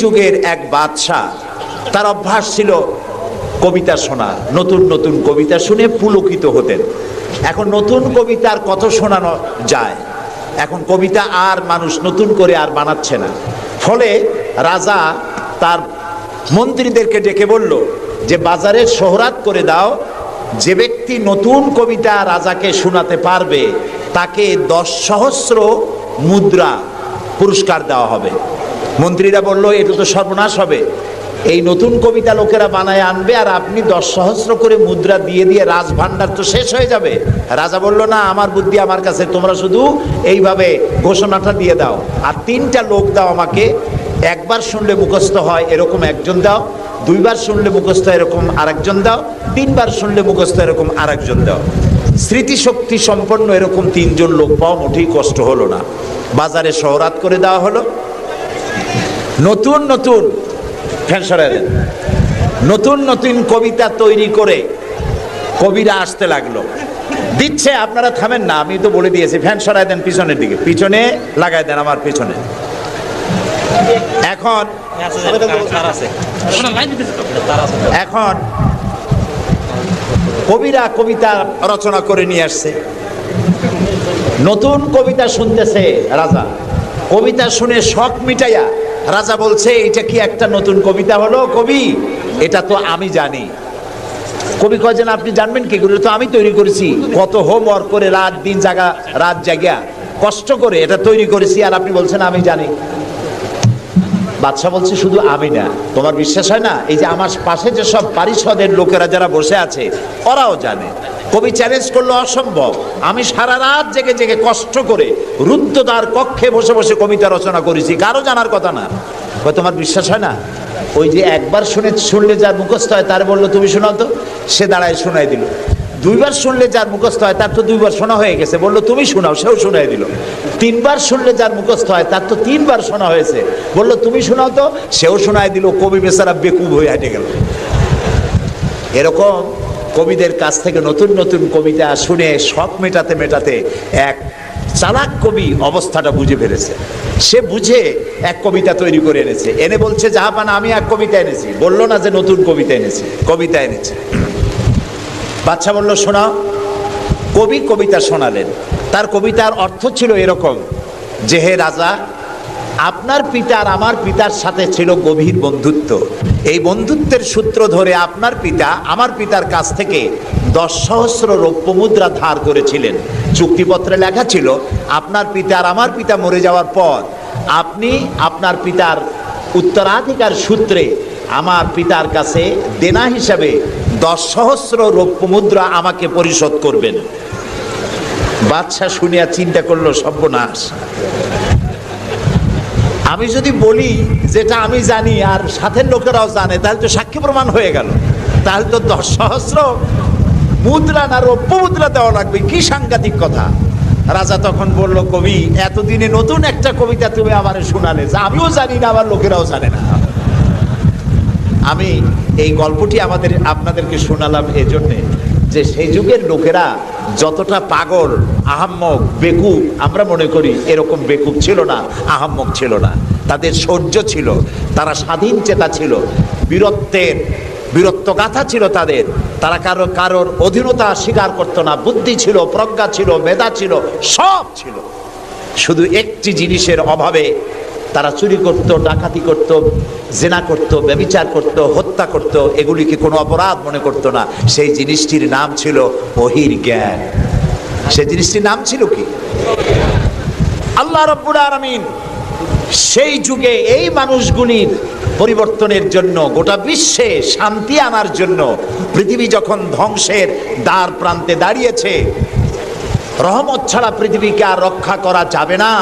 যুগের এক বাদশাহ, তার অভ্যাস ছিল কবিতা শোনা, নতুন নতুন কবিতা শুনে পুলকিত হতেন। এখন নতুন কবিতার কত শোনানো যায়, এখন কবিতা আর মানুষ নতুন করে আর বানাচ্ছে না। ফলে রাজা তার মন্ত্রীদেরকে ডেকে বলল যে বাজারে শোহরাত করে দাও, যে ব্যক্তি নতুন কবিতা রাজাকে শোনাতে পারবে তাকে 10 সহস্র মুদ্রা পুরস্কার দেওয়া হবে। মন্ত্রীরা বলল এটা তো সর্বনাশ হবে, এই নতুন কবিতা লোকেরা বানায় আনবে আর আপনি 10 সহস্র করে মুদ্রা দিয়ে দিয়ে রাজভাণ্ডার তো শেষ হয়ে যাবে। রাজা বলল না, আমার বুদ্ধি আমার কাছে, তোমরা শুধু এইভাবে ঘোষণাটা দিয়ে দাও আর 3টা লোক দাও আমাকে, একবার শুনলে মুখস্থ হয় এরকম একজন দাও, 2বার শুনলে মুখস্থ এরকম আরেকজন দাও, 3বার শুনলে মুখস্থ এরকম আরেকজন দাও। স্মৃতিশক্তি সম্পন্ন এরকম 3 জন লোক পাওয়া মোটেই কষ্ট হলো না। বাজারে শোহরাত করে দেওয়া হলো। নতুন নতুন নতুন নতুন কবিতা তৈরি করে কবিরা আসতে লাগলো, দিচ্ছে। আপনারা থামেন না, আমি তো বলে দিয়েছি, ফ্যান সরাই দেন পিছনের দিকে, পিছনে লাগাই দেন আমার পিছনে। এখন কবিরা কবিতা রচনা করে নিয়ে আসছে, নতুন কবিতা শুনতেছে রাজা। কবিতা শুনে শখ মিটাইয়া রাজা বলছে এটা কি একটা নতুন কবিতা হলো কবি, এটা তো আমি জানি। কবি কয়েছেন আপনি জানবেন কি করে, তো আমি তৈরি করেছি, কত হোমওয়ার্ক করে রাত জাগা কষ্ট করে এটা তৈরি করেছি, আর আপনি বলছেন আমি জানি। বাদশা বলছে শুধু আমি না, তোমার বিশ্বাস হয় না, এই যে আমার পাশে যে সব পারিষদের লোকেরা যারা বসে আছে ওরাও জানে। কবি চ্যালেঞ্জ করলো অসম্ভব, আমি সারা রাত জেগে জেগে কষ্ট করে রুদ্ধদ্বার কক্ষে বসে বসে কবিতা রচনা করেছি, কারো জানার কথা না। তোমার বিশ্বাস হয় না, ওই যে একবার শুনলে যার মুখস্থ হয় তার বললো তুমি শোনাও তো, সে দাঁড়ায় শোনাই দিল। 2বার শুনলে যার মুখস্থ হয় তার তো 2বার শোনা হয়ে গেছে, বললো তুমি শোনাও, সেও শোনাই দিল। 3বার শুনলে যার মুখস্থ হয় তার তো 3বার শোনা হয়েছে, বললো তুমি শোনাও তো, সেও শোনাই দিল। কবি বেচারা বেকুব হয়ে হেঁটে গেল। এরকম কবিদের কাছ থেকে নতুন নতুন কবিতা শুনে শখ মেটাতে মেটাতে এক চালাক কবি অবস্থাটা বুঝে ফেলেছে। সে বুঝে এক কবিতা তৈরি করে এনেছে, এনে বলছে জাহাপানা আমি এক কবিতা এনেছি। বললো না যে নতুন কবিতা এনেছি, কবিতা এনেছে। বাদশা বলল শোনাও। কবি কবিতা শোনালেন। তার কবিতার অর্থ ছিল এরকম যে হে রাজা, আপনার পিতা আর আমার পিতার সাথে ছিল গভীর বন্ধুত্ব। এই বন্ধুত্বের সূত্র ধরে আপনার পিতা আমার পিতার কাছ থেকে 10 সহস্র রৌপ্য মুদ্রা ধার করেছিলেন। চুক্তিপত্রে লেখা ছিল আপনার পিতা আর আমার পিতা মরে যাওয়ার পর আপনি আপনার পিতার উত্তরাধিকার সূত্রে আমার পিতার কাছে দেনা হিসাবে 10 সহস্র রৌপ্য মুদ্রা আমাকে পরিশোধ করবেন। বাদশা শুনিয়া চিন্তা করলো সর্বনাশ, আমি যদি বলি যেটা আমি জানি আর সাথের লোকেরাও জানে তাহলে তো সাক্ষী প্রমাণ হয়ে গেল, তাহলে তো 10 সহস্র মুদ্রা না রৌপ্য মুদ্রা দেওয়া লাগবে, কি সাংঘাতিক কথা। রাজা তখন বলল কবি এতদিনে নতুন একটা কবিতা তুমি আমার শোনালে, যা আমিও জানি না আমার লোকেরাও জানে না। আমি এই গল্পটি আপনাদেরকে শোনালাম এজন্যে যে সেই যুগের লোকেরা যতটা পাগল, আহাম্মক, বেকুব আমরা মনে করি, এরকম বেকুব ছিল না, আহাম্মক ছিল না। তাদের শৌর্য ছিল, তারা স্বাধীন চেতা ছিল, বীরত্বগাথা ছিল তাদের। তারা কারোর অধীনতা স্বীকার করতো না, বুদ্ধি ছিল, প্রজ্ঞা ছিল, মেধা ছিল, সব ছিল। শুধু একটি জিনিসের অভাবে তারা চুরি করত, ডাকাতি করত, জেনা করত, ব্যভিচার করত, হত্যা করত, এগুলিকে কোনো অপরাধ মনে করত না। সেই জিনিসটির নাম ছিল ওহির জ্ঞান। সেই জিনিসটির নাম ছিল কি? আল্লাহ রাব্বুল আলামিন সেই যুগে এই মানুষগুলির পরিবর্তনের জন্য, গোটা বিশ্বে শান্তি আনার জন্য, পৃথিবী যখন ধ্বংসের দ্বার প্রান্তে দাঁড়িয়েছে, রহমত ছাড়া পৃথিবীকে আর রক্ষা করা যাবে না,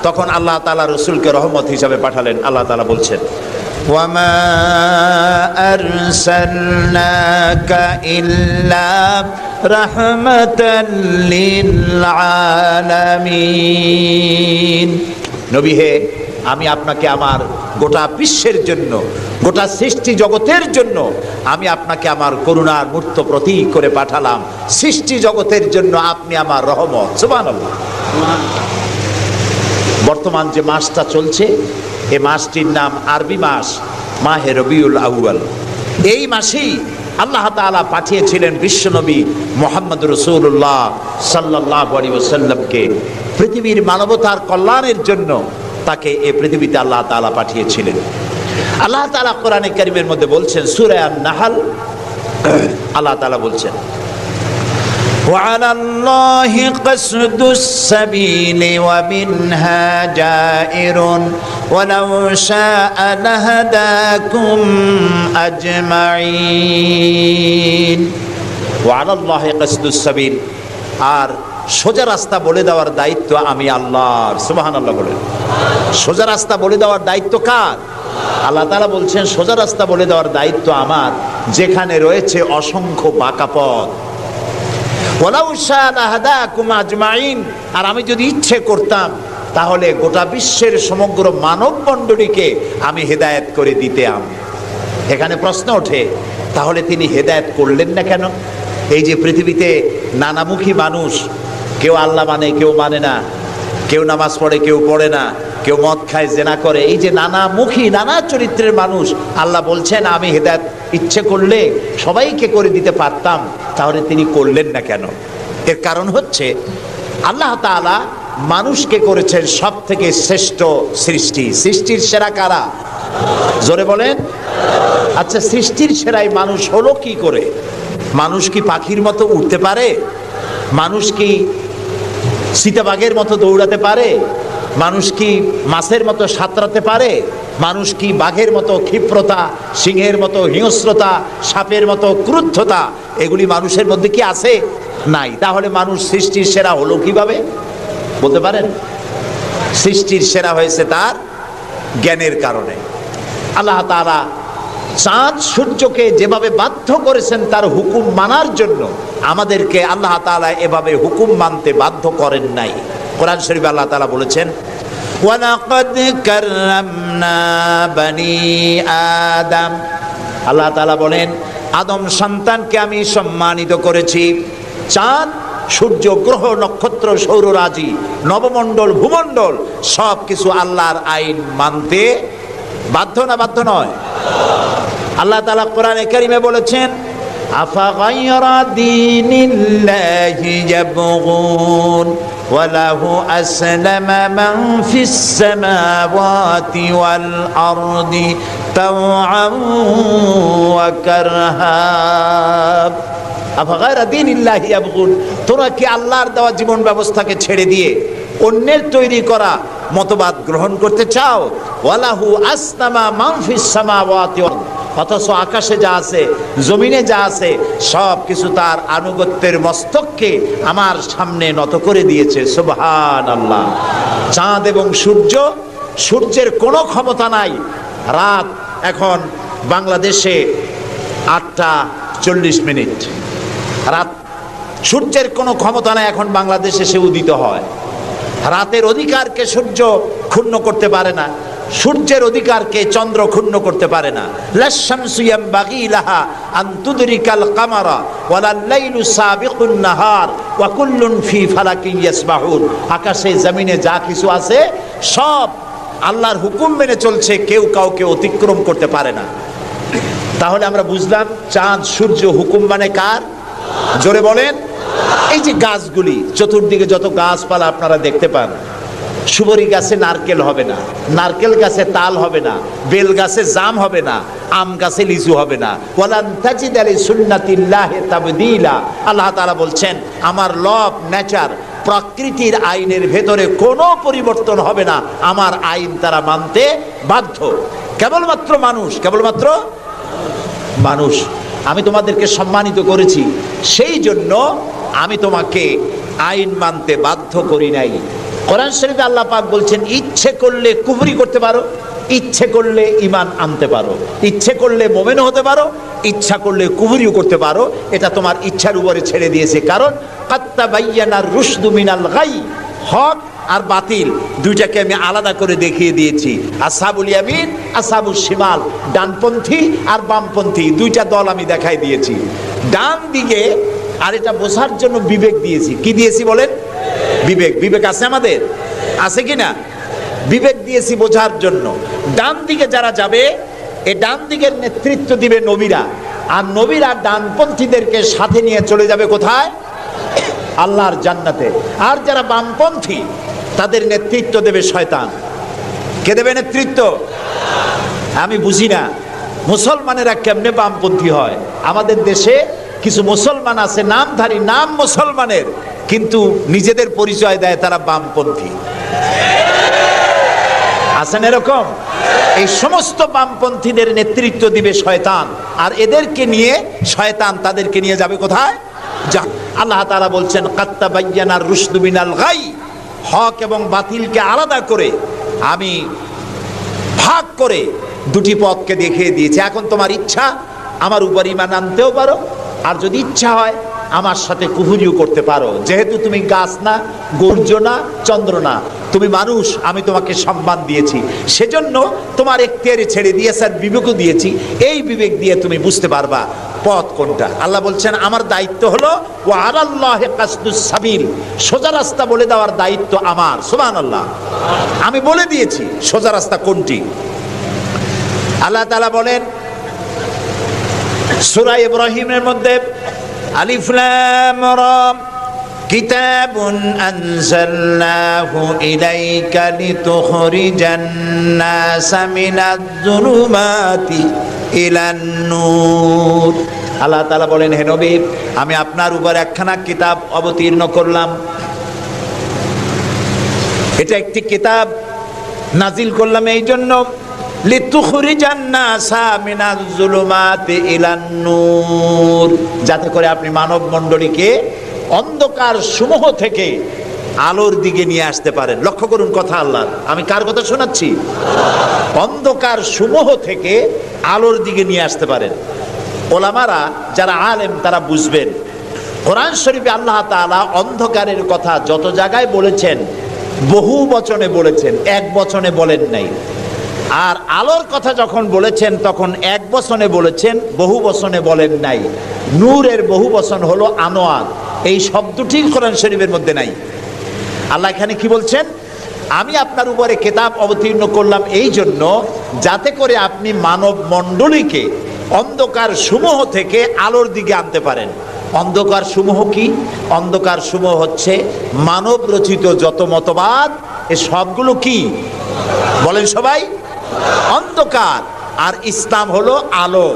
তখন আল্লাহ তাআলা রাসূলকে রহমত হিসাবে পাঠালেন। আল্লাহ তাআলা বলছেন ওয়ামা আরসালনাকা ইল্লা রাহমাতাল লিল আলামিন। নবী হে, আমি আপনাকে আমার গোটা বিশ্বের জন্য, গোটা সৃষ্টি জগতের জন্য আমি আপনাকে আমার করুণার মূর্ত প্রতীক করে পাঠালাম। সৃষ্টি জগতের জন্য আপনি আমার রহমত। সুবহানাল্লাহ। বর্তমান যে মাসটা চলছে এ মাসটির নাম আরবি মাস মাহে রবিউল আউয়াল। এই মাসেই আল্লাহ তাআলা পাঠিয়েছিলেন বিশ্বনবী মুহাম্মদ রাসূলুল্লাহ সাল্লাল্লাহু আলাইহি ওয়াসাল্লামকে পৃথিবীর মানবতার কল্যাণের জন্য। তাকে এই পৃথিবীতে আল্লাহ তাআলা পাঠিয়েছিলেন। আল্লাহ তাআলা কোরআনে কারীমের মধ্যে বলছেন সূরা আন-নাহল, আল্লাহ তাআলা বলছেন وعلى الله قصد السبيل ومنها جائر ولو شاء لهداكم أجمعين وعلى الله قصد السبيل। আর সোজা রাস্তা বলে দেওয়ার দায়িত্ব আমি আল্লাহর। সুবহানাল্লাহ বলেন। সোজা রাস্তা বলে দেওয়ার দায়িত্ব কার? আল্লাহ তাআলা বলছেন সোজা রাস্তা বলে দেওয়ার দায়িত্ব আমার, যেখানে রয়েছে অসংখ্য বাঁকা পথ। ওয়ালাউ শাআ লাহাদাকুম আজমাইন। আর আমি যদি ইচ্ছে করতাম তাহলে গোটা বিশ্বের সমগ্র মানব মণ্ডলীকে আমি হেদায়েত করে দিতাম। এখানে প্রশ্ন ওঠে, তাহলে তিনি হেদায়েত করলেন না কেন? এই যে পৃথিবীতে নানামুখী মানুষ, কেউ আল্লাহ মানে কেউ মানে না, কেউ নামাজ পড়ে কেউ পড়ে না, কেউ মদ খায় জেনা করে, এই যে নানামুখী নানা চরিত্রের মানুষ, আল্লাহ বলছেন আমি হেদায়েত ইচ্ছে করলে সবাইকে করে দিতে পারতাম, তাহলে তিনি করলেন না কেন? এর কারণ হচ্ছে আল্লাহ তাআলা মানুষকে করেছেন সব থেকে শ্রেষ্ঠ সৃষ্টি। সৃষ্টির সেরা কারা? জোরে বলেন। আচ্ছা, সৃষ্টির সেরাই মানুষ হলো কি করে? মানুষ কি পাখির মতো উড়তে পারে? মানুষ কি চিতাবাঘের মতো দৌড়াতে পারে? মানুষ কি মাছের মতো সাঁতরাতে পারে? মানুষ কি বাঘের মতো ক্ষিপ্রতা, সিংহের মতো হিংস্রতা, সাপের মতো ক্রুদ্ধতা এগুলি মানুষের মধ্যে কি আছে? নাই। তাহলে মানুষ সৃষ্টির সেরা হলো কিভাবে বলতে পারেন? সৃষ্টির সেরা হয়েছে তার জ্ঞানের কারণে। আল্লাহ তাআলা চাঁদ সূর্যকে যেভাবে বাধ্য করেছেন তার হুকুম মানার জন্য, আমাদেরকে আল্লাহ তাআলা এভাবে হুকুম মানতে বাধ্য করেন নাই। কোরআন শরীফে আল্লাহ তাআলা বলেছেন ওয়ালাকাদ কাররামনা বানি আদম। আল্লাহ তাআলা বলেন আদম সন্তানকে আমি সম্মানিত করেছি। চাঁদ, সূর্য, গ্রহ, নক্ষত্র, সৌররাজি, নবমণ্ডল, ভূমণ্ডল সব কিছু আল্লাহর আইন মানতে বাধ্য না বাধ্য নয়? আল্লাহ তাআলা কোরআনে কারীমে বলেছেন আফাগায়রা দীনিল্লাহি ইয়াবগুন ওয়া লাহু আসলামা মান ফিস সামাওয়াতি ওয়াল আরদি তাওআন ওয়া কারহা। আফাগায়রা দীনিল্লাহি ইয়াবগুন, তোরা কি আল্লাহর দেওয়া জীবন ব্যবস্থাকে ছেড়ে দিয়ে অন্যের তৈরি করা মতবাদ গ্রহণ করতে চাও? ওয়ালাহু আসলামা মান ফিস সামাওয়াতি ওয়াল, অথচ আকাশে যা আছে জমিনে যা আছে সব কিছু তার আনুগত্যের মস্তককে আমার সামনে নত করে দিয়েছে। সুবহানাল্লাহ। চাঁদ এবং সূর্য, সূর্যের কোনো ক্ষমতা নাই। রাত এখন বাংলাদেশে 8:40, রাত, সূর্যের কোনো ক্ষমতা নাই এখন বাংলাদেশে সে উদিত হয়। রাতের অধিকারকে সূর্য ক্ষুণ্ণ করতে পারে না, সূর্যের অধিকারকে চন্দ্র ক্ষুণ্ণ করতে পারে না। লাশ-শামসু ইয়ামবাগি লাহা আন তুদরিকাল কামারা ওয়ালাল লাইলু সাবিকুন নাহার ওয়া কুল্লুন ফি ফালাকিন ইয়াসবাহুন। আকাশে জমিনে যা কিছু আছে সব আল্লাহর হুকুম মেনে চলছে, কেউ কাউকে অতিক্রম করতে পারে না। তাহলে আমরা বুঝলাম চাঁদ সূর্য হুকুম মানে কার? জোরে বলেন। এই যে গাছগুলি, চতুর্দিকে যত গাছপালা আপনারা দেখতে পান, সুবরি গাছে নারকেল হবে না, নারকেল গাছে তাল হবে না, বেল গাছে জাম হবে না, আম গাছে লিচু হবে না। ওয়ালান তাজিদা লিসুন্নাতিল্লাহি তাবদীলা। আল্লাহ তাআলা বলছেন আমার লব, নেচার, প্রকৃতির আইনের ভেতরে কোনো পরিবর্তন হবে না, আমার আইন তারা মানতে বাধ্য। কেবলমাত্র মানুষ, কেবলমাত্র মানুষ। আমি তোমাদেরকে সম্মানিত করেছি, সেই জন্য আমি তোমাকে আইন মানতে বাধ্য করি নাই। কোরআন শরীফে আল্লাহ পাক বলছেন ইচ্ছে করলে কুফরি করতে পারো, ইচ্ছে করলে ঈমান আনতে পারো, ইচ্ছে করলে মুমিন হতে পারো, ইচ্ছা করলে কুফরিও করতে পারো। এটা তোমার ইচ্ছার উপরে ছেড়ে দিয়েছে। কারণ কাদ তাবায়্যানার রুশদু মিনাল গাই, হক আর বাতিল দুইটাকে আমি আলাদা করে দেখিয়ে দিয়েছি। আসহাবুল ইয়ামিন, আসহাবুশ শিমাল, ডানপন্থী আর বামপন্থী দুইটা দল আমি দেখাই দিয়েছি। ডান দিকে, আর এটা বোঝার জন্য বিবেক দিয়েছি। কি দিয়েছি বলেন? বিবেক। বিবেক আছে আমাদের? আছে কি না? বিবেক দিয়েছি বোঝার জন্য। ডান দিকে যারা যাবে, এই ডান দিকের নেতৃত্ব দিবে নবীরা, আর নবীরা ডানপন্থীদেরকে সাথে নিয়ে চলে যাবে কোথায়? আল্লাহর জান্নাতে। আর যারা বামপন্থী, তাদের নেতৃত্ব দেবে শয়তান। কে দেবে নেতৃত্ব? আমি বুঝি না মুসলমানেরা কেমনে বামপন্থী হয়। আমাদের দেশে কিছু মুসলমান আছে নামধারী, নাম মুসলমানের, কিন্তু নিজেদের পরিচয় দেয় তারা বামপন্থী। আছেন এরকম? এই সমস্ত বামপন্থীদের নেতৃত্ব দিবে শয়তান, আর এদেরকে নিয়ে শয়তান তাদেরকে নিয়ে যাবে কোথায়? আল্লাহ তাআলা বলছেন কাত্তাবায়্যানার রুশদু মিনাল গাই, হক এবং বাতিলকে আলাদা করে আমি ভাগ করে দুটি পথকে দেখিয়ে দিয়েছি। এখন তোমার ইচ্ছা আমার উপর ঈমান আনতেও পারো, আর যদি ইচ্ছা হয় আমার সাথে কুফরিও করতে পারো। যেহেতু তুমি গাছ না, গর্জ না, চন্দ্র না, তুমি মানুষ, আমি তোমাকে সম্মান দিয়েছি, সেজন্য তোমার এখতিয়ারে ছেড়ে দিয়েছি আর বিবেকও দিয়েছি। এই বিবেক দিয়ে তুমি বুঝতে পারবা পথ কোনটা। আল্লাহ বলছেন আমার দায়িত্ব হলো ওয়া আলাল্লাহি কাসদুস সাবিল, সোজা রাস্তা বলে দেওয়ার দায়িত্ব আমার। সুবহানাল্লাহ, আমি বলে দিয়েছি সোজা রাস্তা কোনটি। আল্লাহ তাআলা বলেন সূরা ইব্রাহিমের মধ্যে আলিফ লাম রা কিতাবুন আনজালনাহু ইলাইকা লিতুখরিজান নাসা মিনাজ যুলুমাতি ইলান নূর। আল্লাহ তাআলা বলেন হে নবী, আমি আপনার উপর একখানা কিতাব অবতীর্ণ করলাম। এটা একটি কিতাব নাজিল করলাম এই জন্য লিতুখরিজান নাসা মিনাজ যুলুমাতি ইলান নূর, যাতে করে আপনি মানব মণ্ডলীকে অন্ধকার সমূহ থেকে আলোর দিকে নিয়ে আসতে পারেন। লক্ষ্য করুন কথা আল্লাহ, আমি কার কথা শোনাচ্ছি? অন্ধকার সমূহ থেকে আলোর দিকে নিয়ে আসতে পারেন। ওলামারা যারা আলেম তারা বুঝবেন, কোরআন শরীফে আল্লাহ তাআলা অন্ধকারের কথা যত জায়গায় বলেছেন বহু বচনে বলেছেন, এক বচনে বলেন নাই। আর আলোর কথা যখন বলেছেন তখন এক বচনে বলেছেন, বহু বচনে বলেন নাই। নূরের বহু বচন হলো আনোয়ার, এই শব্দটি কোরআন শরীফের মধ্যে নাই। আল্লাহ এখানে কি বলছেন? আমি আপনার উপরে কিতাব অবতীর্ণ করলাম এই জন্য যাতে করে আপনি মানব মণ্ডলীকে অন্ধকার সমূহ থেকে আলোর দিকে আনতে পারেন। অন্ধকার সমূহ কি? অন্ধকার সমূহ হচ্ছে মানব রচিত যত মতবাদ, এ সবগুলো কি বলেন সবাই? অন্ধকার। আর ইসলাম হলো আলো।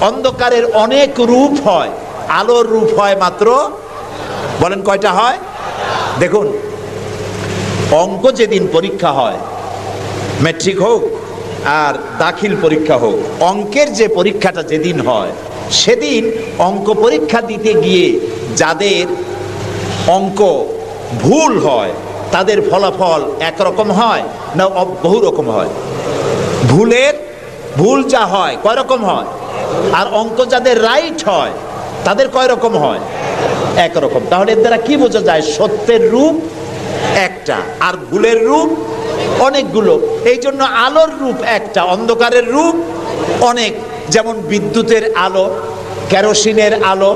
অন্ধকারের অনেক রূপ হয়, আলোর রূপ হয় মাত্র, বলেন কয়টা হয়? দেখুন, অঙ্ক যেদিন পরীক্ষা হয়, ম্যাট্রিক হোক আর দাখিল পরীক্ষা হোক, অঙ্কের যে পরীক্ষাটা যেদিন হয় সেদিন অঙ্ক পরীক্ষা দিতে গিয়ে যাদের অঙ্ক ভুল হয় তাদের ফলাফল একরকম হয় না বহু রকম হয়? ভুল যা হয় কয় রকম হয়, আর অঙ্ক যাদের রাইট হয় তাদের কয় রকম হয়? একরকম। তাহলে এর দ্বারা কি বোঝা যায়? সত্যের রূপ একটা আর ভুলের রূপ অনেকগুলো। এই জন্য আলোর রূপ একটা, অন্ধকারের রূপ অনেক। যেমন বিদ্যুতের আলো, কেরোসিনের আলো,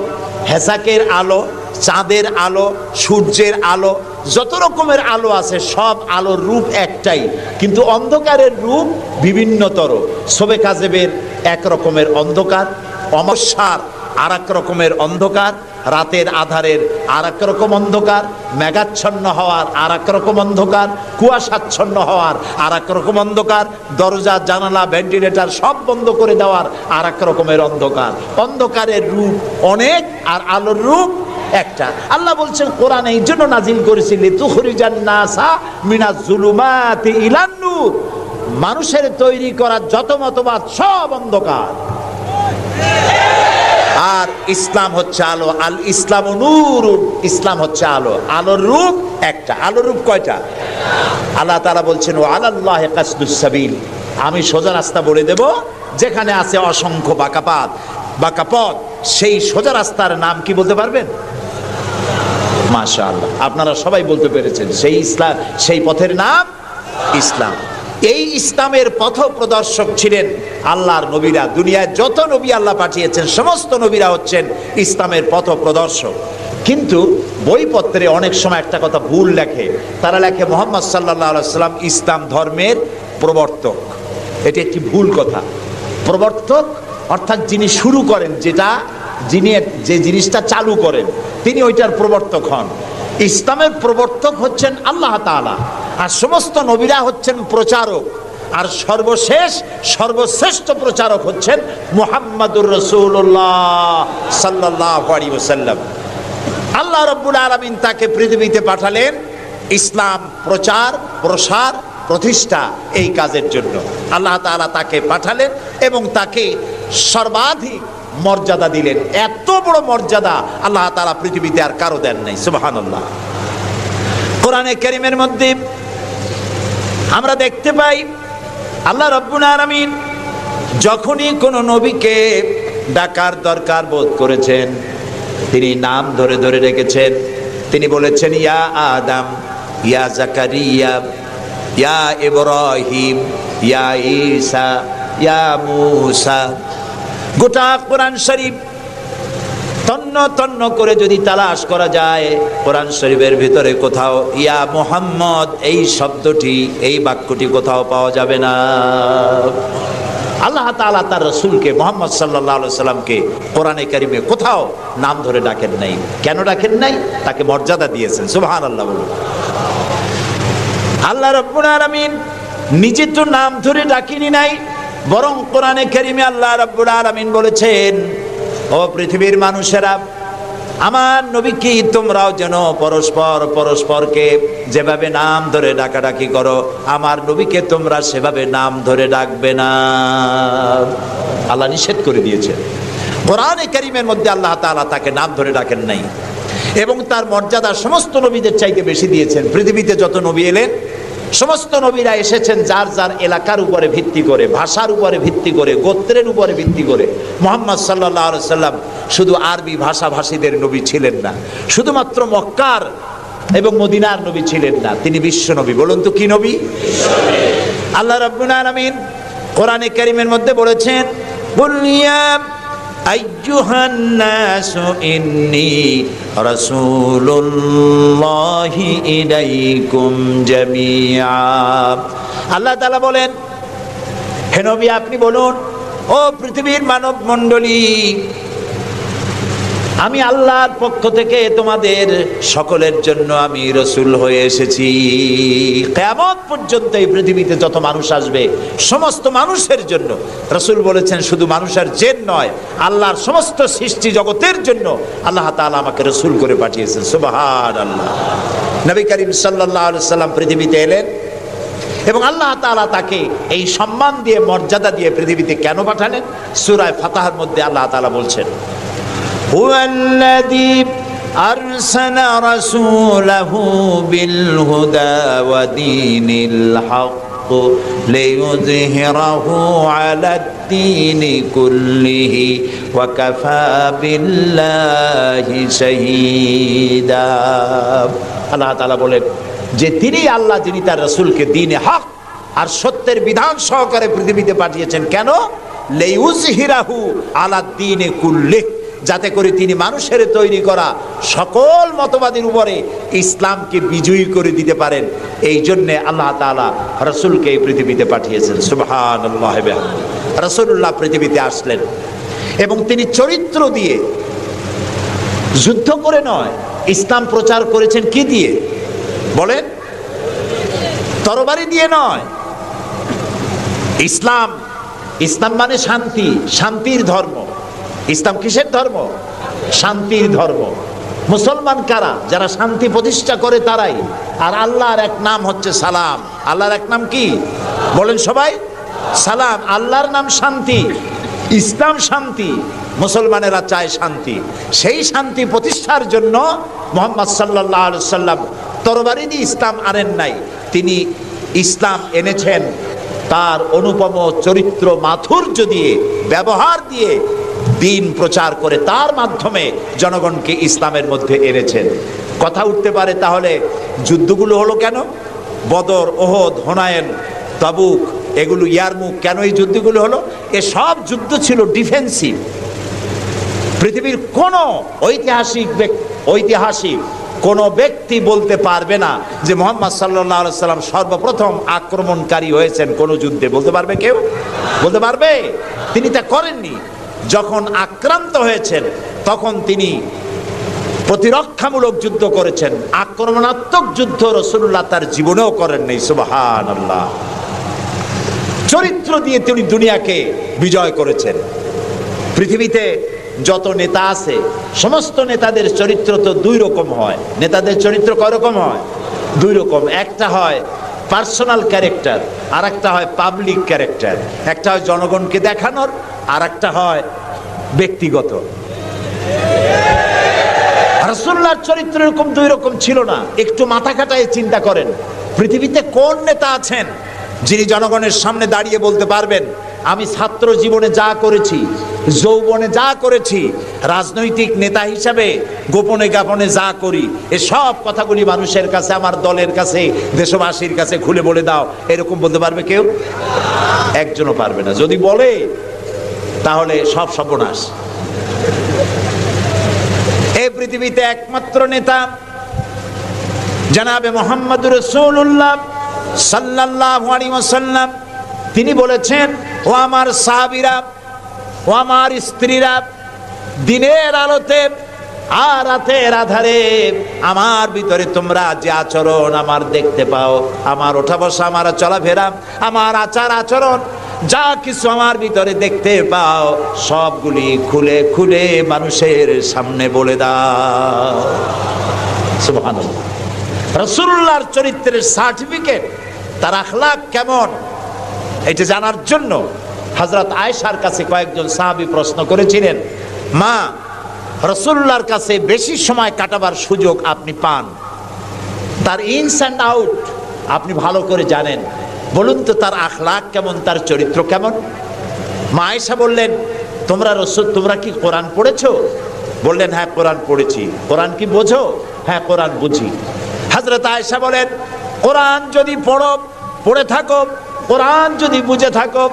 হেসাকের আলো, চাঁদের আলো, সূর্যের আলো, যত রকমের আলো আছে সব আলোর রূপ একটাই, কিন্তু অন্ধকারের রূপ বিভিন্নতর। শবে কাজেবের এক রকমের অন্ধকার, অমাবস্যার আর এক রকমের অন্ধকার, রাতের আধারের আর এক রকম অন্ধকার, মেঘাচ্ছন্ন হওয়ার আর এক রকম অন্ধকার, কুয়াশাচ্ছন্ন হওয়ার আর এক রকম অন্ধকার, দরজা জানালা ভেন্টিলেটর সব বন্ধ করে দেওয়ার আর এক রকমের অন্ধকার। অন্ধকারের রূপ অনেক আর আলোর রূপ একটা। আল্লাহ বলছেন কোরআন এই জন্য নাজিল করেছি লিতুখরিজান নাসা মিনাজ যুলুমাতি ইলান নূর, মানুষের তৈরি করা যত মতবাদ সব অন্ধকার, আর ইসলাম হচ্ছে আলো। আল ইসলাম নূর, ইসলাম হচ্ছে আলো। আলোর রূপ একটা। আলোর রূপ কয়টা? আল্লাহ তাআলা বলছেন ওয়া আলাল্লাহি কাসদুস সাবিল, আমি সোজা রাস্তা বলে দেব, যেখানে আছে অসংখ্য বাঁকা পথ, সেই সোজা রাস্তার নাম কি বলতে পারবেন? মাশাআল্লাহ, আপনারা সবাই বলতে পেরেছেন। সেই ইসলাম, সেই পথের নাম ইসলাম। এই ইসলামের পথ প্রদর্শক ছিলেন আল্লাহর নবীরা। দুনিয়ায় যত নবী আল্লাহ পাঠিয়েছেন সমস্ত নবীরা হচ্ছেন ইসলামের পথ প্রদর্শক। কিন্তু বইপত্রে অনেক সময় একটা কথা ভুল লেখে, তারা লেখে মুহাম্মদ সাল্লাল্লাহু আলাইহি ওয়াসাল্লাম ইসলাম ধর্মের প্রবর্তক। এটি একটি ভুল কথা। প্রবর্তক অর্থাৎ যিনি শুরু করেন, যিনি যে জিনিসটা চালু করেন, তিনি ওইটার প্রবর্তক হন। ইসলামের প্রবর্তক হচ্ছেন আল্লাহ তাআলা, আর সমস্ত নবীরা হচ্ছেন প্রচারক, আর সর্বশ্রেষ্ঠ প্রচারক হচ্ছেন মুহাম্মাদুর রাসূলুল্লাহ সাল্লাল্লাহু আলাইহি ওয়াসাল্লাম। আল্লাহ রাব্বুল আলামিন তাকে পৃথিবীতে পাঠালেন ইসলাম প্রচার, প্রসার, প্রতিষ্ঠা এই কাজের জন্য। আল্লাহ তাআলা তাকে পাঠালেন এবং তাকে সর্বাধিক মর্যাদা দিলেন। এত বড় মর্যাদা আল্লাহ তাআলা পৃথিবীতে আর কারো দেন নাই। সুবহানাল্লাহ। কোরআনে কারীমের মধ্যে আমরা দেখতে পাই আল্লাহ রাব্বুল আলামিন যখনই কোনো নবীকে ডাকার দরকার বোধ করেছেন, তিনি নাম ধরে ধরে রেখেছেন। তিনি বলেছেন ইয়া আদম, ইয়া জাকারিয়া, ইয়া ইব্রাহিম, ইয়া ঈসা, ইয়া মূসা। গোটা কোরআন শরীফ তন্ন তন্ন করে যদি তালাশ করা যায়, কোরআন শরীফের ভিতরে কোথাও ইয়া মুহাম্মদ এই শব্দটি, এই বাক্যটি কোথাও পাওয়া যাবে না। আল্লাহ তাআলা তার রাসূলকে মুহাম্মদ সাল্লাল্লাহু আলাইহি সাল্লামকে কোরআনে কারিমে কোথাও নাম ধরে ডাকেন নাই। কেন ডাকেন নাই? তাকে মর্যাদা দিয়েছেন। সুবহানাল্লাহ বলুন। আল্লাহ রাব্বুল আলামিন নিজে তো নাম ধরে ডাকেনি নাই, বরং কোরআনে কারিমে আল্লাহ রাব্বুল আলামিন বলেছেন, ও পৃথিবীর মানুষেরা, আমার নবীকে তোমরাও যেন পরস্পরকে যেভাবে নাম ধরে ডাকাডাকি করো, আমার নবীকে তোমরা সেভাবে নাম ধরে ডাকবে না। আল্লাহ নিষেধ করে দিয়েছেন। কোরআনে কারীমের মধ্যে আল্লাহ তাআলা তাকে নাম ধরে ডাকেন নাই এবং তার মর্যাদা সমস্ত নবীদের চাইতে বেশি দিয়েছেন। পৃথিবীতে যত নবী এলেন, সমস্ত নবীরা এসেছেন যার যার এলাকার উপরে ভিত্তি করে, ভাষার উপরে ভিত্তি করে, গোত্রের উপরে ভিত্তি করে। মুহাম্মদ সাল্লাল্লাহু আলাইহি সাল্লাম শুধু আরবি ভাষাভাষীদের নবী ছিলেন না, শুধুমাত্র মক্কার এবং মদিনার নবী ছিলেন না, তিনি বিশ্ব নবী। বলুন তো কি নবী? আল্লাহ রাব্বুল আলামিন কোরআনে কারীমের মধ্যে বলেছেন, কুল ইয়া আইয়ুহান নাসু ইন্নী রাসূলুল্লাহি ইলাইকুম জামিআ। আল্লাহ তাআলা বলেন, হে নবী আপনি বলুন, ও পৃথিবীর মানব মণ্ডলী, আমি আল্লাহর পক্ষ থেকে তোমাদের সকলের জন্য আমি রাসূল হয়ে এসেছি। কিয়ামত পর্যন্ত এই পৃথিবীতে যত মানুষ আসবে সমস্ত মানুষের জন্য রাসূল বলেছেন, শুধু মানুষের জেন নয়, আল্লাহর সমস্ত সৃষ্টি জগতের জন্য আল্লাহ তাআলা আমাকে রাসূল করে পাঠিয়েছেন। সুবহানাল্লাহ। নবী করিম সাল্লাল্লাহু আলাইহি সাল্লাম পৃথিবীতে এলেন এবং আল্লাহ তাআলা তাকে এই সম্মান দিয়ে, মর্যাদা দিয়ে পৃথিবীতে কেন পাঠালেন? সূরা ফাতহার মধ্যে আল্লাহ তাআলা বলছেন, هو الذي أرسل رسوله بالهدى ودين الحق ليظهره على الدين كله وكفى بالله شهيدا। আল্লাহ তাআলা বলেন যে তিনি আল্লাহ, যিনি তার রাসূলকে দ্বীনে হক আর সত্যের বিধান সহকারে পৃথিবীতে পাঠিয়েছেন। কেন? লিইউযহিরাহু আলা দ্বীনি কুল্লিহি, যাতে করে তিনি মানুষের তৈরি করা সকল মতবাদের উপরে ইসলামকে বিজয়ী করে দিতে পারেন। এই জন্যে আল্লাহ তাআলা রাসূলকে এই পৃথিবীতে পাঠিয়েছেন। সুবহানাল্লাহ। রাসূলুল্লাহ পৃথিবীতে আসলেন এবং তিনি চরিত্র দিয়ে, যুদ্ধ করে নয়, ইসলাম প্রচার করেছেন কি দিয়ে বলেন? তরবারি দিয়ে নয়। ইসলাম মানে শান্তি, শান্তির ধর্ম। ইসলাম কিসের ধর্ম? শান্তির ধর্ম। মুসলমান কারা? যারা শান্তি প্রতিষ্ঠা করে তারাই। আর আল্লাহর এক নাম হচ্ছে সালাম। আল্লাহর এক নাম কি বলেন সবাই? সালাম। আল্লাহর নাম শান্তি, ইসলাম শান্তি, মুসলমানেরা চায় শান্তি। সেই শান্তি প্রতিষ্ঠার জন্য মুহাম্মদ সাল্লাল্লাহু আলাইহি সাল্লাম তরবারি দিয়ে ইসলাম আনেন নাই, তিনি ইসলাম এনেছেন তার অনুপম চরিত্র মাধুর্য দিয়ে, ব্যবহার দিয়ে, দিন প্রচার করে তার মাধ্যমে জনগণকে ইসলামের মধ্যে এনেছেন। কথা উঠতে পারে তাহলে যুদ্ধগুলো হলো কেন? বদর, ওহদ, হুনাইন, তাবুক, এগুলো ইয়ারমুক, কেন এই যুদ্ধগুলো হলো? এসব যুদ্ধ ছিল ডিফেন্সিভ। পৃথিবীর কোন ঐতিহাসিক ঐতিহাসিক কোন ব্যক্তি বলতে পারবে না যে মুহাম্মদ সাল্লাল্লাহু আলাইহি সাল্লাম সর্বপ্রথম আক্রমণকারী হয়েছেন কোন যুদ্ধে। বলতে পারবে কেউ? বলতে পারবে? তিনি তা করেননি। যখন আক্রান্ত হয়েছেন তখন তিনি প্রতিরক্ষামূলক যুদ্ধ করেছেন, আক্রমণাত্মক যুদ্ধ রাসূলুল্লাহ তার জীবনেও করেন নাই। সুবহানাল্লাহ। চরিত্র দিয়ে তিনি দুনিয়াকে বিজয় করেছেন। পৃথিবীতে যত নেতা আছে সমস্ত নেতাদের চরিত্র তো দুই রকম হয়। নেতাদের চরিত্র কয় রকম হয়? দুই রকম। একটা হয় পার্সোনাল ক্যারেক্টার, আর একটা হয় পাবলিক ক্যারেক্টার। একটা হয় জনগণকে দেখানোর, আর একটা হয় ব্যক্তিগত। রাসূলুল্লাহর চরিত্র এরকম দুই রকম ছিল না। একটু মাথা খাটায় চিন্তা করেন, পৃথিবীতে কোন নেতা আছেন যিনি জনগণের সামনে দাঁড়িয়ে বলতে পারবেন আমি ছাত্র জীবনে যা করেছি, যৌবনে যা করেছি, রাজনৈতিক নেতা হিসাবে গোপনে গোপনে যা করি, এসব কথাগুলি মানুষের কাছে, আমার দলের কাছে, দেশবাসীর কাছে খুলে বলে দাও, এরকম বলতে পারবে কেউ? একজনও পারবে না। যদি বলে তাহলে সব সর্বনাশ। এই পৃথিবীতে একমাত্র নেতা জনাবে মুহাম্মদুর রাসূলুল্লাহ সাল্লাল্লাহু আলাইহি ওয়াসাল্লাম। তিনি বলেছেন, ও আমার সাহাবীরা, ও আমার স্ত্রীরা, দিনের আলোতে আর রাতের আধারে আমার ভিতরে তোমরা যে আচরণ আমার দেখতে পাও, আমার ওঠা বসা, আমার চলাফেরা, আমার আচার আচরণ, যা কিছু আমার ভিতরে দেখতে পাও সবগুলি খুলে খুলে মানুষের সামনে বলে দাও। সুবহানাল্লাহ। রাসূলুল্লাহর চরিত্রের সার্টিফিকেট, তার আখলাক কেমন, এটা জানার জন্য হযরত আয়েশার কাছে কয়েকজন সাহাবী প্রশ্ন করেছিলেন, মা, রাসূলুল্লাহর কাছে বেশি সময় কাটাবার সুযোগ আপনি পান, তার ইনস অ্যান্ড আউট আপনি ভালো করে জানেন, বলুন তো তার আখলাক কেমন, তার চরিত্র কেমন? মা আয়েশা বললেন, তোমরা কি কোরআন পড়েছো? বললেন, হ্যাঁ কোরআন পড়েছি। কোরআন কি বোঝো? হ্যাঁ কোরআন বুঝি। হযরত আয়েশা বলেন, কোরআন যদি পড়ে থাকো, কোরআন যদি বুঝে থাকো,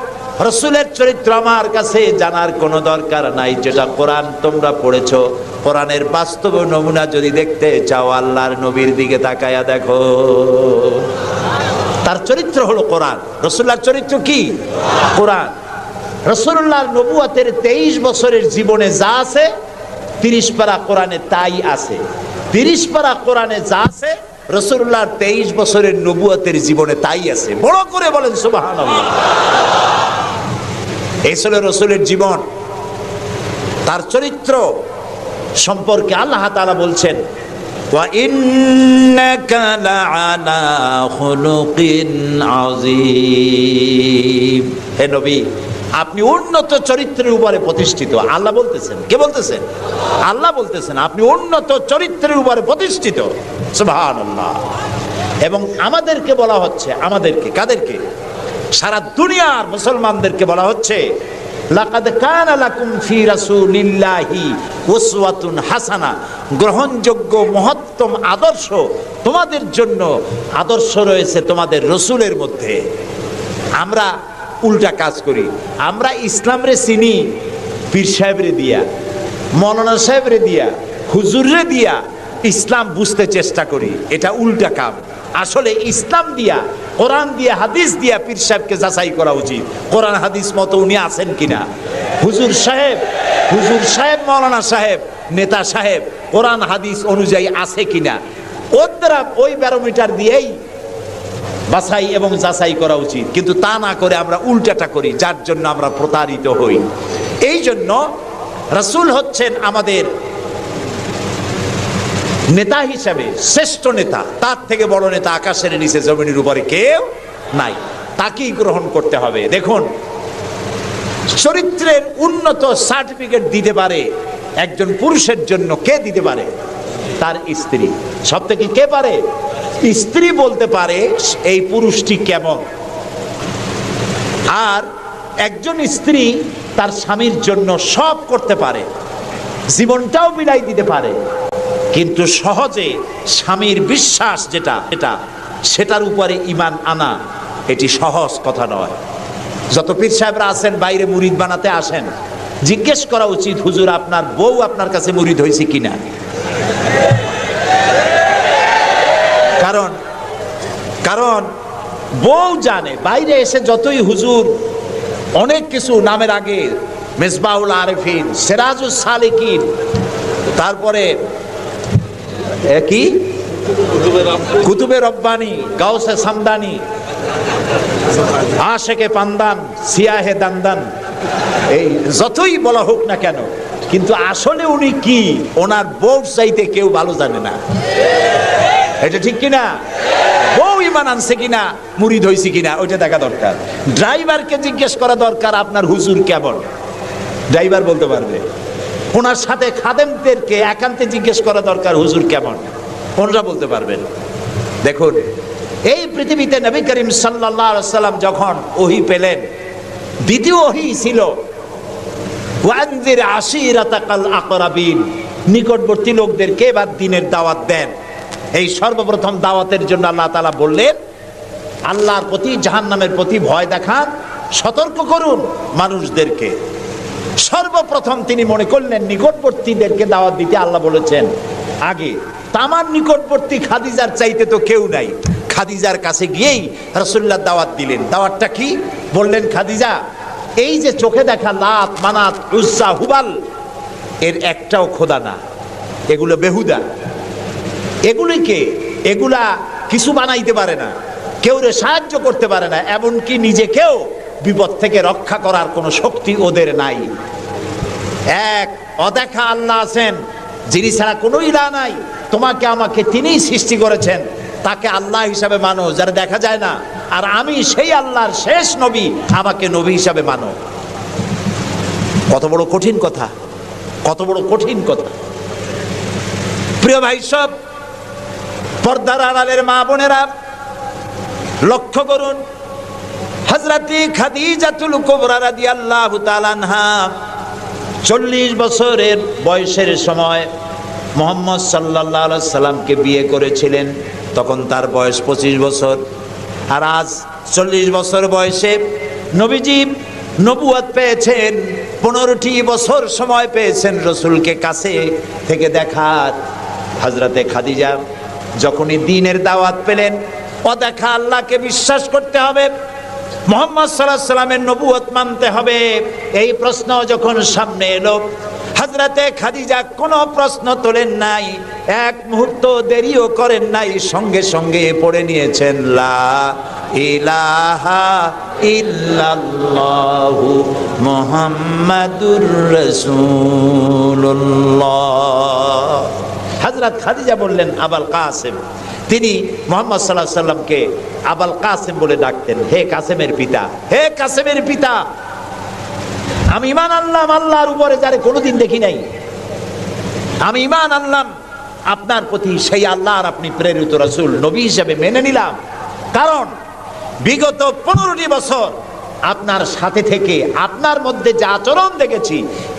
রাসূলের চরিত্র আমার কাছে জানার কোনো দরকার নাই। যেটা কোরআন তোমরা পড়েছো, কোরআনের বাস্তব নমুনা যদি দেখতে চাও, আল্লাহর নবীর দিকে তাকায়া দেখো। তার চরিত্র হলো কোরআন। রাসূলুল্লাহর চরিত্র কি? কোরআন। রাসূলুল্লাহর নবুয়তের 23 বছরের জীবনে যা আছে 30 পারা কোরআনে তাই আছে। 30 পারা কোরআনে যা আছে রাসূলুল্লাহর 23 বছরের নবুয়তের জীবনে তাই আছে। বড় করে বলেন সুবহানাল্লাহ। এই ছিল রাসূলের জীবন। তার চরিত্র সম্পর্কে আল্লাহ তাআলা বলছেন, ওয়া ইন্নাকা লাআলা খুলুকিন আযীম। হে নবী, আপনি উন্নত চরিত্রের উপরে প্রতিষ্ঠিত। আল্লাহ বলতেছেন। কে বলতেছেন? আল্লাহ বলতেছেন আপনি উন্নত চরিত্রের উপরে প্রতিষ্ঠিত। সুবহানাল্লাহ। এবং আমাদেরকে বলা হচ্ছে, আমাদেরকে, কাদেরকে? সারা দুনিয়ার মুসলমানদেরকে বলা হচ্ছে, লাকাদ কানা লাকুম ফি রাসূলিল্লাহি উসওয়াতুন হাসানা, গ্রহণযোগ্য মহত্তম আদর্শ তোমাদের জন্য আদর্শ রয়েছে তোমাদের রাসূলের মধ্যে। আমরা উল্টা কাজ করি। আমরা ইসলামরে চিনি পীর সাহেবরে দিয়া, মৌলানা সাহেবরে দিয়া, হুজুররে দিয়া ইসলাম বুঝতে চেষ্টা করি। এটা উল্টা কাম। আসলে ইসলাম দিয়া, কোরআন দিয়া, হাদিস দিয়া পীর সাহেবকে যাচাই করা উচিত, কোরআন হাদিস মতো উনি আছেন কিনা। হুজুর সাহেব, মৌলানা সাহেব, নেতা সাহেব কোরআন হাদিস অনুযায়ী আছে কিনা, ওই ব্যারোমিটার দিয়েই বাছাই এবং যাচাই করা উচিত। কিন্তু তা না করে আমরা উল্টাটা করি, যার জন্য আমরা প্রতারিত হই। এই জন্য রাসূল হচ্ছেন আমাদের নেতা হিসাবে শ্রেষ্ঠ নেতা। তার থেকে বড় নেতা আকাশের নিচে জমিনের উপরে কেউ নাই। তাকেই গ্রহণ করতে হবে। দেখুন, চরিত্রের উন্নত সার্টিফিকেট দিতে পারে একজন পুরুষের জন্য কে দিতে পারে? তার স্ত্রী। সব থেকে কে পারে? স্ত্রী বলতে পারে এই পুরুষটি কেমন। আর একজন স্ত্রী তার স্বামীর জন্য সব করতে পারে, জীবনটাও বিলাই দিতে পারে, কিন্তু সহজে স্বামীর বিশ্বাস যেটা সেটার উপরে ঈমান আনা এটি সহজ কথা নয়। যত পীর সাহেবরা আছেন বাইরে মুরিদ বানাতে আসেন, জিজ্ঞেস করা উচিত, হুজুর আপনার বউ আপনার কাছে মুরিদ হয়েছে কিনা? কারণ বউ জানে বাইরে এসে যতই হুজুর অনেক কিছু নামের আগে মিসবাহুল আরিফিন, সিরাজুস সালিকিন, তারপরে কি কুতুবে রব্বানি, গাউসে সামদানি, আশেকে পান্দান, সিয়াহে দান্দান, এই যতই বলা হোক না কেন, কিন্তু আসলে উনি কি ওনার বউ চাইতে কেউ ভালো জানে না। এটা ঠিক কিনা? বউ ইমান আনছে কিনা, মুরিদ হইছে কিনা, ওইটা দেখা দরকার। ড্রাইভারকে জিজ্ঞেস করা দরকার আপনার হুজুর কেমন, ড্রাইভার বলতে পারবে। ওনার সাথে খাদেমদেরকে একান্তে জিজ্ঞেস করা দরকার হুজুর কেমন, ওনারা বলতে পারবেন। দেখুন, এই পৃথিবীতে নবী করিম সাল্লাল্লাহু আলাইহি সাল্লাম যখন ওহী পেলেন, দ্বিতীয় ওহী ছিল ওয়ানজির আশিরাতাকাল আকরাবিন, নিকটবর্তী লোকদেরকে এবার দ্বীনের দাওয়াত দেন। এই সর্বপ্রথম দাওয়াতের জন্য আল্লাহ তাআলা বললেন, আল্লাহর প্রতি, জাহান্নামের প্রতি ভয় দেখান, সতর্ক করুন মানুষদেরকে। সর্বপ্রথম তিনি মনে করলেন নিকটবর্তীদেরকে দাওয়াত দিতে আল্লাহ বলেছেন আগে। তামার নিকটবর্তী খাদিজার চাইতে তো কেউ নাই। খাদিজার কাছে গিয়েই রাসূলুল্লাহ দাওয়াত দিলেন। দাওয়াতটা কি বললেন? খাদিজা, এই যে চোখে দেখা লাত, মানাত, উজ্জা, হুবাল, এর একটাও খোদা না, এগুলো বেহুদা। এগুলা কিছু বানাইতে পারে না, কেউ রে সাহায্য করতে পারে না, এমনকি নিজেকেও বিপদ থেকে রক্ষা করার কোনো শক্তি ওদের নাই। এক অদেখা আল্লাহ আছেন, যিনি ছাড়া কোনো ইলাহ নাই। তোমাকে আমাকে তিনিই সৃষ্টি করেছেন, তাকে আল্লাহ হিসাবে মানো, যারা দেখা যায় না। আর আমি সেই আল্লাহর শেষ নবী, আমাকে নবী হিসাবে মানো। কত বড় কঠিন কথা, কত বড় কঠিন কথা। প্রিয় ভাই সব, পর্দার আড়ালের মা বোনেরা লক্ষ্য করুন, হযরত খাদিজাতুল কুবরা রাদিয়াল্লাহু তাআলা আনহা 40 বছরের বয়সের সময় মুহাম্মদ সাল্লাল্লাহু আলাইহি সাল্লামকে বিয়ে করেছিলেন। তখন তার বয়স 25 বছর। আর আজ 40 বছর বয়সে নবীজি নবুয়ত পেয়েছেন। 15টি বছর সময় পেয়েছেন রাসূলকে কাছে থেকে দেখার। হযরতে খাদিজা যখনই দ্বীনের দাওয়াত পেলেন, অদেখা আল্লাহকে বিশ্বাস করতে হবে, মুহাম্মদ সাল্লাল্লাহু আলাইহি সাল্লামের নবুয়ত মানতে হবে, এই প্রশ্ন যখন সামনে এলো, হযরতে খাদিজা কোনো প্রশ্ন তোলেন নাই, এক মুহূর্ত দেরিও করেন নাই, সঙ্গে সঙ্গে পড়ে নিয়েছেন লা ইলাহা ইল্লাল্লাহু মুহাম্মাদুর রাসূলুল্লাহ। হযরত খাদিজা বললেন আবুল কাসেম। তিনি মুহাম্মদ সাল্লাল্লাহু আলাইহি সাল্লামকে আবুল কাসেম বলে ডাকতেন, হে কাসেমের পিতা, হে কাসেমের পিতা। আমি ঈমান আনলাম আল্লাহর উপরে, যারে কোনোদিন দেখি নাই। আমি ঈমান আনলাম আপনার প্রতি, সেই আল্লাহর আপনি প্রেরিত রাসূল, নবী হিসেবে মেনে নিলাম। কারণ বিগত 15টি বছর আপনার সাথে থেকে আপনার মধ্যে যে আচরণ দেখেছি,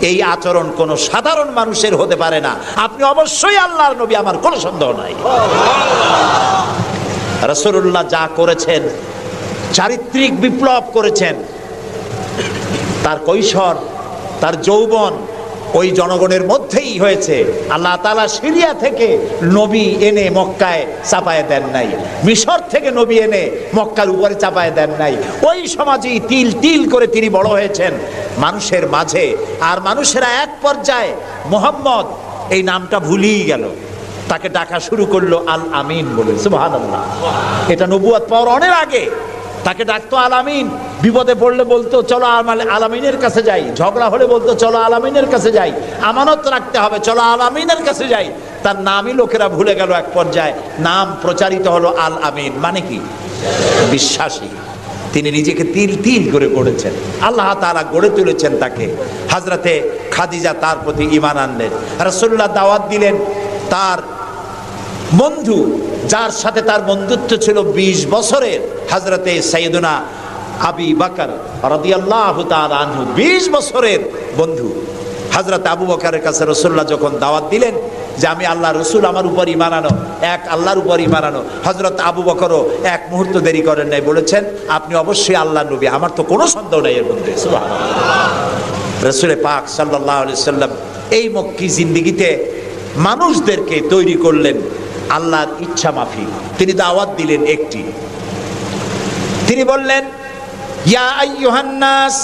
এই আচরণ কোনো সাধারণ মানুষের হতে পারে না। আপনি অবশ্যই আল্লাহর নবী, আমার কোনো সন্দেহ নাই। রাসূলুল্লাহ যা করেছেন, চারিত্রিক বিপ্লব করেছেন। তার কৈশোর, তার যৌবন ওই জনগণের মধ্যেই হয়েছে। আল্লাহ তাআলা সিরিয়া থেকে নবী এনে মক্কায় চাপায় দেন নাই, মিশর থেকে নবী এনে মক্কার উপরে চাপায় দেন নাই। ওই সমাজেই তিল তিল করে তিনি বড় হয়েছেন মানুষের মাঝে। আর মানুষেরা এক পর্যায়ে মুহাম্মদ এই নামটা ভুলেই গেল, তাকে ডাকা শুরু করলো আল আমিন বলে। সুবহানাল্লাহ। এটা নবুয়ত পাওয়ার অনেক আগে তাকে ডাকতো আল আমিন। বিপদে পড়লে বলতো চলো আল আমিনের কাছে যাই, ঝগড়া হলে বলতো চলো আল আমিনের কাছে যাই, আমানত রাখতে হবে, চলো আল আমিনের কাছে যাই। তার নামই লোকেরা ভুলে গেল। এক পর্যায়ে নাম প্রচারিত হলো আল আমিন, মানে কি? বিশ্বাসী। তিনি নিজেকে তিল তিল করে গড়েছেন, আল্লাহ তাআলা গড়ে তুলেছেন তাকে। হযরতে খাদিজা তার প্রতি ঈমান আনলেন। রাসূলুল্লাহ দাওয়াত দিলেন তার বন্ধু, যার সাথে তার বন্ধুত্ব ছিল 20 বছরের, হযরতে সাইয়েদুনা আবু বকর রাদিয়াল্লাহু তাআলা আনহু, 20 বছরের বন্ধু। হযরত আবু বকরের কাছে রাসূলুল্লাহ যখন দাওয়াত দিলেন যে আমি আল্লাহ রাসূল, আমার উপর ঈমান আনো, এক আল্লাহর উপর ঈমান আনো, হযরত আবু বকরও এক মুহূর্ত দেরি করেন নাই, বলেছেন আপনি অবশ্যই আল্লাহর নবী, আমার তো কোনো সন্দেহ নাই এর মধ্যে। সুবহানাল্লাহ। রাসূল পাক সাল্লাল্লাহু আলাইহি সাল্লাম এই মক্কি জিন্দেগিতে মানুষদেরকে তৈরি করলেন আল্লাহর ইচ্ছা মাফিক। তিনি দাওয়াত দিলেন একটি, তিনি বললেন, ইয়া আইয়ুহান নাস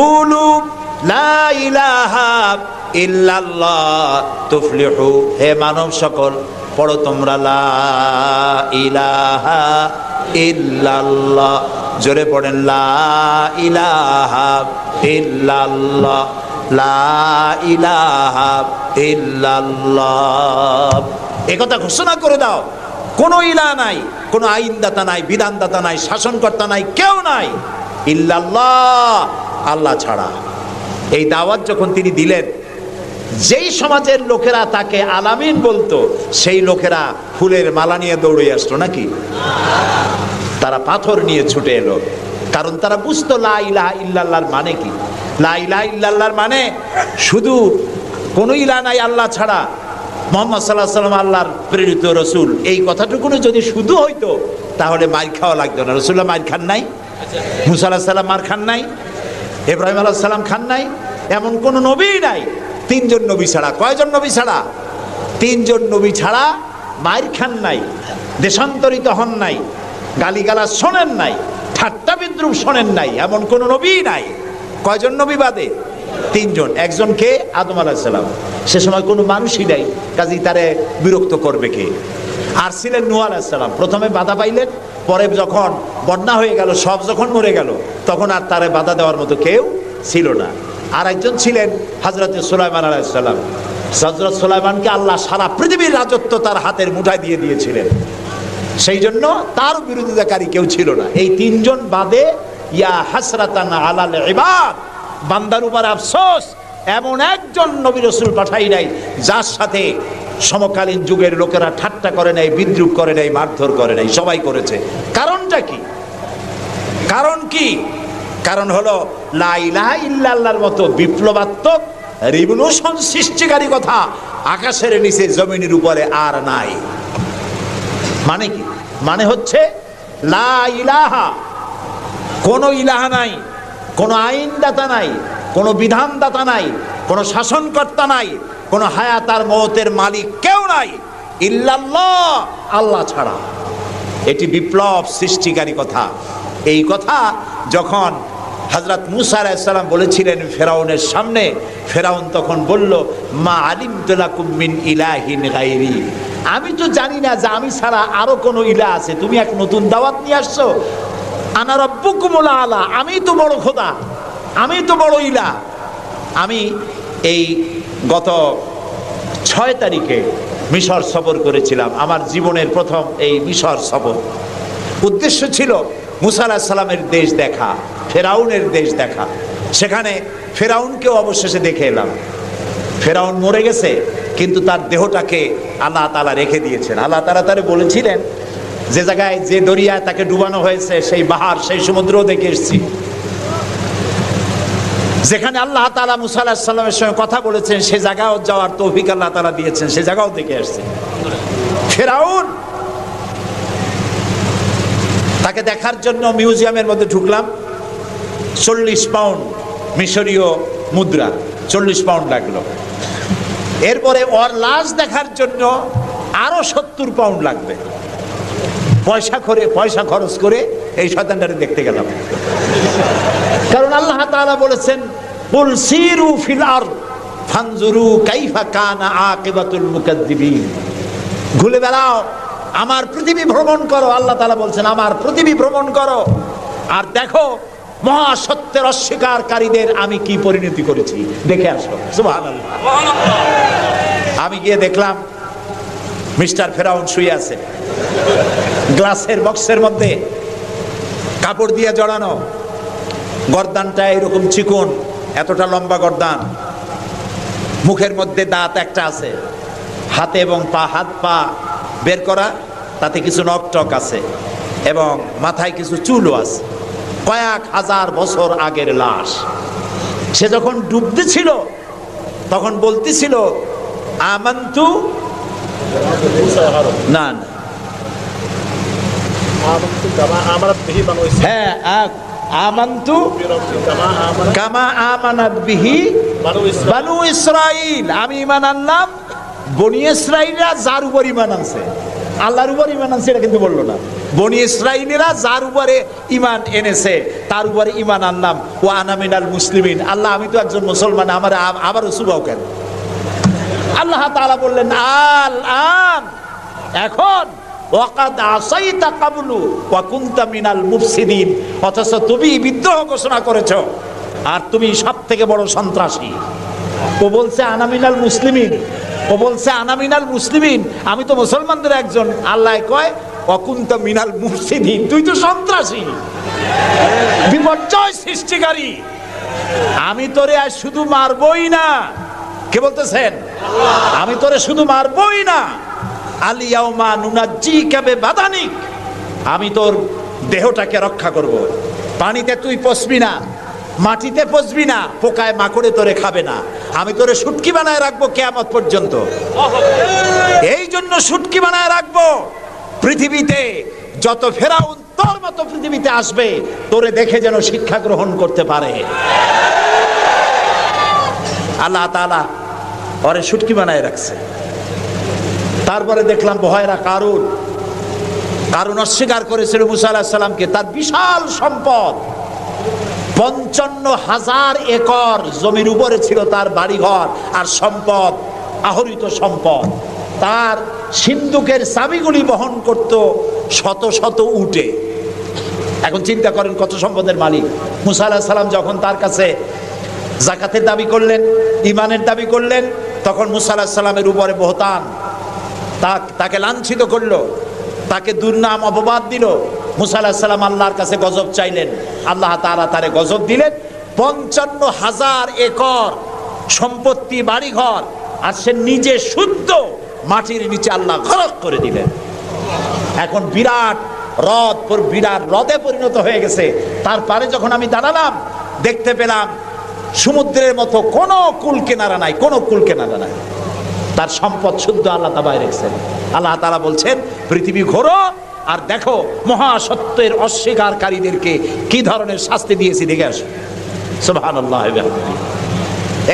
কুলু লা ইলাহা ইল্লাল্লাহ তুফলিহু, হে মানব সকল পড়ো তোমরা লা ইলাহা ইল্লাল্লাহ, জোরে পড়েন লা ইলাহা ইল্লাল্লাহ, লা ইলাহা ইল্লাল্লাহ। একথা ঘোষণা করে দাও, কোনো ইলাহ নাই, কোনো আইনদাতা নাই, বিধানদাতা নাই, শাসনকর্তা নাই, কেউ নাই, ইল্লাল্লাহ, আল্লাহ ছাড়া। এই দাওয়াত যখন তিনি দিলেন, যেই সমাজের লোকেরা তাকে আলামিন বলতো, সেই লোকেরা ফুলের মালা নিয়ে দৌড়ে আসতো নাকি? তারা পাথর নিয়ে ছুটে এলো, কারণ তারা বুঝতো লা ইলাহা ইল্লাল্লাহর মানে কি। লা ইলাহা ইল্লাল্লাহর মানে শুধু কোনো ইলাহ নাই আল্লাহ ছাড়া, মুহাম্মদ সাল্লাল্লাহু আলাইহি ওয়াসাল্লাম আল্লাহর প্রেরিত রাসূল, এই কথাটুকু যদি শুধু হইতো তাহলে মার খাওয়া লাগতো না। রাসূলুল্লাহ মার খান নাই, মুসা আলাইহিস সালাম মার খান নাই, ইব্রাহিম আলাইহিস সালাম খান নাই, এমন কোন নবী নাই। তিনজন নবী ছাড়া, কয়জন নবী ছাড়া? তিনজন নবী ছাড়া মার খান নাই, দেশান্তরিত হন নাই, গালিগালাজ শোনেন নাই, ঠাট্টা বিদ্রুপ শোনেন নাই, এমন কোন নবী নাই। কয়জন নবী বাদে? তিনজন। একজন কে? আদম আলাইহিস সালাম। সে সময় কোনো মানুষই নাই, কাজেই তারে বিরক্ত করবে কে? আর ছিলেন নূহ আলাইহিস সালাম। প্রথমে বাধা পাইলেন, পরে যখন বন্যা হয়ে গেল, সব যখন মরে গেল, তখন আর তারে বাধা দেওয়ার মতো কেউ ছিল না। আর একজন ছিলেন হযরত সুলাইমান আলাইহিস সালাম। হযরত সুলাইমানকে আল্লাহ সারা পৃথিবীর রাজত্ব তার হাতের মুঠায় দিয়ে দিয়েছিলেন, সেই জন্য তার বিরোধিতাকারী কেউ ছিল না। এই তিনজন বাদে ইয়া হাসরাতান আলাল ইবাদ, বান্দার উপর আফসোস, এমন একজন নবী রাসূল পাঠাই নাই যার সাথে সমকালীন যুগের লোকেরা ঠাট্টা করে নাই, বিদ্রুপ করে নাই, মারধর করে নাই। সবাই করেছে। কারণটা কি? কারণ কি? কারণ হলো লা ইলাহা ইল্লাল্লাহর মতো বিপ্লবাত্মক রিভলিউশন সৃষ্টিকারী কথা আকাশের নিচে জমিনের উপরে আর নাই। মানে কি? মানে হচ্ছে লা ইলাহা, কোনো ইলাহা নাই, কোনো আইনদাতা নাই, কোনো বিধানদাতা নাই, কোনো শাসনকর্তা নাই, কোনো হায়াত আর মওতের মালিক কেউ নাই, ইল্লাল্লাহ, আল্লাহ ছাড়া। এটি বিপ্লব সৃষ্টিকারী কথা। এই কথা যখন হযরত মুসা আলাইহিস সালাম বলেছিলেন ফেরাউনের সামনে, ফেরাউন তখন বলল, মা আলিমতু লাকুম মিন ইলাহিন গায়রি, আমি তো জানি না যে আমি ছাড়া আরো কোনো ইলাহ আছে, তুমি এক নতুন দাওয়াত নিয়ে আসছো। আনা রাব্বুকুমুল আলা, আমি তো বড় খোদা, আমি তো বড় ইলাহ। আমি এই গত 6 তারিখে মিশর সফর করেছিলাম, আমার জীবনের প্রথম এই মিশর সফর। উদ্দেশ্য ছিল মুসা আলাইহিস সালামের দেশ দেখা, ফেরাউনের দেশ দেখা। সেখানে ফেরাউনকেও অবশেষে দেখে এলাম। ফেরাউন মরে গেছে, কিন্তু তার দেহটাকে আল্লাহ তাআলা রেখে দিয়েছেন। আল্লাহ তাআলা তারে বলেছিলেন, যে জায়গায় যে দরিয়ায় তাকে ডুবানো হয়েছে, সেই বাহার, সেই সমুদ্রও দেখে এসেছি। যেখানে আল্লাহ তাআলা মুসা আলাইহিস সালামের সঙ্গে কথা বলেছেন, সে জায়গাও যাওয়ার তৌফিক আল্লাহ তাআলা দিয়েছেন, সে জায়গাও দেখে আসছে। ফেরাউন, তাকে দেখার জন্য মিউজিয়ামের মধ্যে ঢুকলাম। 40 পাউন্ড মিশরীয় মুদ্রা, 40 পাউন্ড লাগলো। এরপরে ওর লাশ দেখার জন্য আরো 70 পাউন্ড লাগবে। পয়সা খরচ করে এই শয়তানটারে দেখতে গেলাম। কারণ আল্লাহ তাআলা বলেছেন, কুল সিরু ফিল আরদ ফানজুরু কাইফা কানা আকিবাতুল মুকাদ্দিবিন, ঘুরে বেড়াও, আমার পৃথিবী ভ্রমণ করো। আল্লাহ তাআলা বলছেন, আমার পৃথিবী ভ্রমণ করো আর দেখো মহাসত্যের অস্বীকারীদের আমি কি পরিণতি করেছি, দেখে আসো। সুবহানাল্লাহ। আমি গিয়ে দেখলাম মিস্টার ফেরাউন শুয়ে আছে, গ্লাসের বক্সের মধ্যে কাপড় দিয়ে জড়ানো, গর্দানটা এরকম চিকন, এতটা লম্বা গর্দান, মুখের মধ্যে দাঁত একটা আছে, হাতে এবং পা, হাত পা বের করা, তাতে কিছু নখ টক আছে এবং মাথায় কিছু চুলও আছে। কয়েক হাজার বছর আগের লাশ। সে যখন ডুবতেছিল তখন বলতেছিল, আমান্তু, না না, হ্যাঁ, আমান্তু কামা আমানাত বিহি বানু ইসরাইল, আমি ঈমান আনলাম বনি ইসরাইলরা যার উপর ঈমান আনছে। আল্লাহর উপর ঈমান আনছে এটা কিন্তু বললো না। বনি ইসরাঈলীরা যার উপরে ঈমান এনেছে তার উপরে ঈমান আনলাম, ওয়া আনা মিনাল মুসলিমিন। আল্লাহ আমি তো একজন মুসলমান, আমার আবারও সুবাও কেন? আল্লাহ তাআলা বললেন আল আন, এখন ওয়াকাদ আসাইতা কাবলু ওয়া কুনতা মিনাল মুফসিদিন, অথচ তুমি বিদ্রোহ ঘোষণা করেছো আর তুমি সবথেকে বড় সন্ত্রাসী। ও বলছে আনা মিনাল মুসলিমিন, ও বলছে আনা মিনাল মুসলিমিন, আমি তো মুসলমানদের একজন। আল্লাহ কয় ওয়া কুনতা মিনাল মুফসিদিন, তুই তো সন্ত্রাসী, বিপর্যয় সৃষ্টিকারী। আমি তোরে আজ শুধু মারবই না, কে বলতেছেন? আমি তোরে শুধু মারবই না, আলিয়াউমা নুনাজ্জিকা বিবাদানিক, আমি তোর দেহটাকে রক্ষা করব। পানিতে তুই পচবি না, মাটিতে পচবি না, পোকায় মাকড়ে তোরে খাবে না, আমি তোরে শুটকি বানায় রাখবো কিয়ামত পর্যন্ত। এই জন্য শুটকি বানায় রাখবো, পৃথিবীতে যত ফেরাউন তোর মতো পৃথিবীতে আসবে তোরে দেখে যেন শিক্ষা গ্রহণ করতে পারে। আল্লাহ তাআলা ওরে শুটকি বানায় রাখছে। তারপরে দেখলাম বহায়রা কারুন অস্বীকার করেছিল মুসা আলাইহিস সালামকে। তার বিশাল সম্পদ, 55,000 একর জমির উপরে ছিল তার বাড়িঘর আর সম্পদ, আহরিত সম্পদ। তার সিন্ধুকের চাবিগুলি বহন করত শত শত উটে। এখন চিন্তা করেন কত সম্পদের মালিক। মুসা আলাইহিস সালাম যখন তার কাছে যাকাতের দাবি করলেন, ঈমানের দাবি করলেন, তখন মুসা আলাইহিস সালামের উপরে বহতান, তাকে লাঞ্ছিত করলো, তাকে দুর্নাম অপবাদ দিল। মুসা আলাইহিস সালাম আল্লাহর কাছে গজব চাইলেন, আল্লাহ তাআলা তারে গজব দিলেন। 55,000 একর সম্পত্তি, বাড়িঘর, আর সে নিজে শুদ্ধ মাটির নিচে আল্লাহ গরক করে দিলেন। এখন বিরাট হ্রদে পরিণত হয়ে গেছে। তার পারে যখন আমি দাঁড়ালাম দেখতে পেলাম সমুদ্রের মতো কোনো কুল কিনারা নাই, কোনো কুল কিনারা নাই। তার সম্পদ শুদ্ধ আল্লাহ তাআলা রেখেছেন। আল্লাহ তাআলা বলছেন পৃথিবী ঘোরো আর দেখো মহাসত্যের অস্বীকারীদেরকে কি ধরনের শাস্তি দিয়েছি, দেখে আসো। সুবহানাল্লাহ।